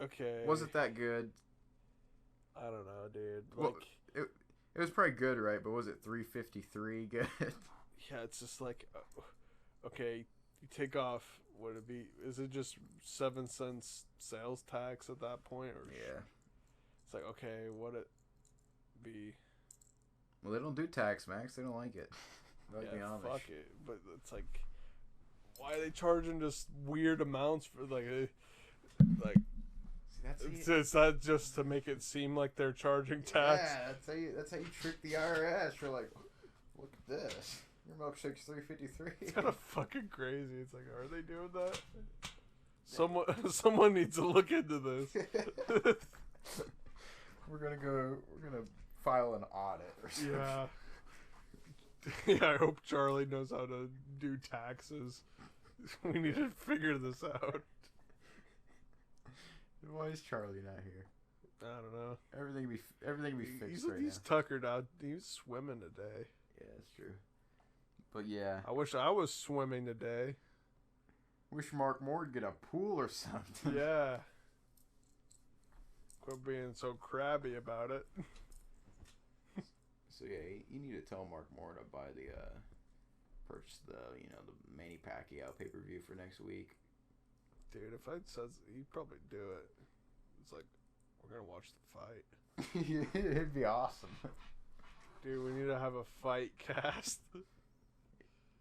okay. Was it that good? I don't know, dude. Well, like, it was probably good, right? But was it $3.53 good? Yeah, it's just like, okay, you take off. Would it be? Is it just 7 cents sales tax at that point, or yeah? It's like, okay, would it be? Well, they don't do tax, Max. They don't like it. Yeah, fuck it. But it's like, why are they charging just weird amounts for like? It's not just to make it seem like they're charging tax. Yeah, that's how you trick the IRS. You're like, look at this. Your milkshake's $3.53. It's kind of fucking crazy. It's like, are they doing that? Someone needs to look into this. We're gonna file an audit or something. Yeah. Yeah, I hope Charlie knows how to do taxes. We need to figure this out. Why is Charlie not here? I don't know. Everything be fixed right He's tuckered out. He's swimming today. Yeah, that's true. But yeah. I wish I was swimming today. Wish Mark Moore would get a pool or something. Yeah. Quit being so crabby about it. So yeah, you need to tell Mark Moore to buy purchase the Manny Pacquiao pay-per-view for next week. Dude, if I says, he'd probably do it. It's like, we're gonna watch the fight. It'd be awesome. Dude, we need to have a fight cast.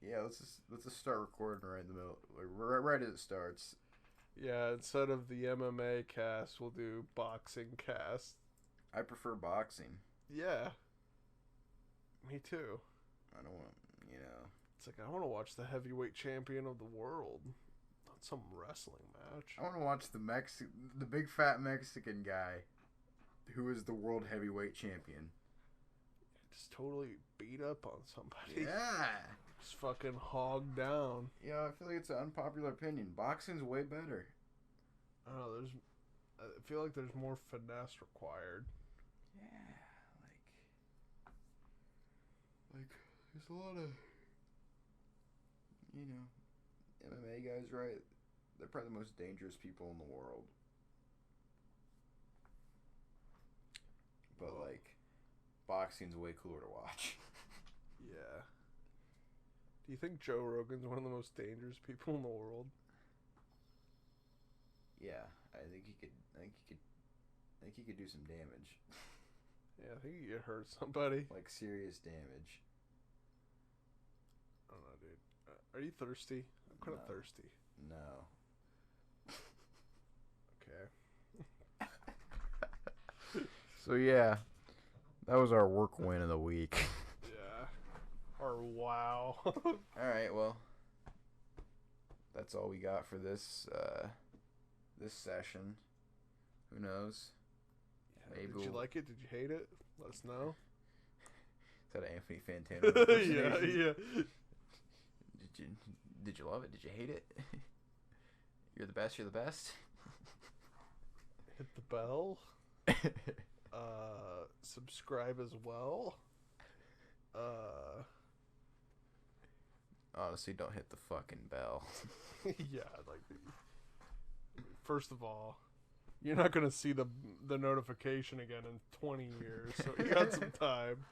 Yeah, let's just start recording right in the middle, like right as it starts. Yeah, instead of the MMA cast, we'll do boxing cast. I prefer boxing. Yeah. Me too. I don't want, you know. It's like I want to watch the heavyweight champion of the world, not some wrestling match. I want to watch the big fat Mexican guy, who is the world heavyweight champion. Just totally beat up on somebody. Yeah. Just fucking hog down. Yeah, I feel like it's an unpopular opinion. Boxing's way better. I don't know. I feel like there's more finesse required. Yeah, like there's a lot of, you know, MMA guys, right? They're probably the most dangerous people in the world. But like, boxing's way cooler to watch. Yeah. Do you think Joe Rogan's one of the most dangerous people in the world? Yeah, I think he could do some damage. Yeah, I think he could hurt somebody. Like serious damage. I don't know, dude. Are you thirsty? I'm kind of thirsty. No. Okay. So yeah, that was our work win of the week. Yeah. Or wow. All right, well, that's all we got for this this session. Who knows? Yeah, Maybe did you like it? Did you hate it? Let us know. Is that an Anthony Fantano impersonation? Yeah. Did you love it? Did you hate it? You're the best. You're the best. Hit the bell. Subscribe as well. Honestly, don't hit the fucking bell. Yeah, like first of all, you're not gonna see the notification again in 20 years, so you got some time.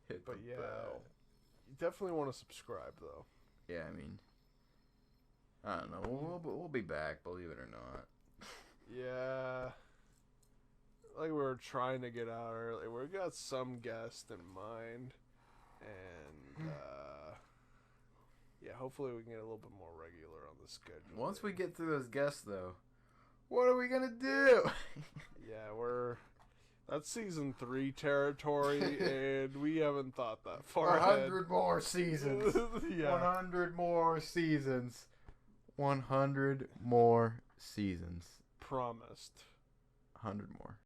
Hit But the yeah, bell. you definitely want to subscribe though. Yeah, I mean, I don't know. We'll be back, believe it or not. Yeah, like we were trying to get out early. We got some guest in mind, and yeah, hopefully we can get a little bit more regular on the schedule. Once we get through those guests, though, what are we gonna do? Yeah, that's season 3 territory, and we haven't thought that far 100 more seasons. Yeah. 100 more seasons. 100 more seasons. Promised. 100 more.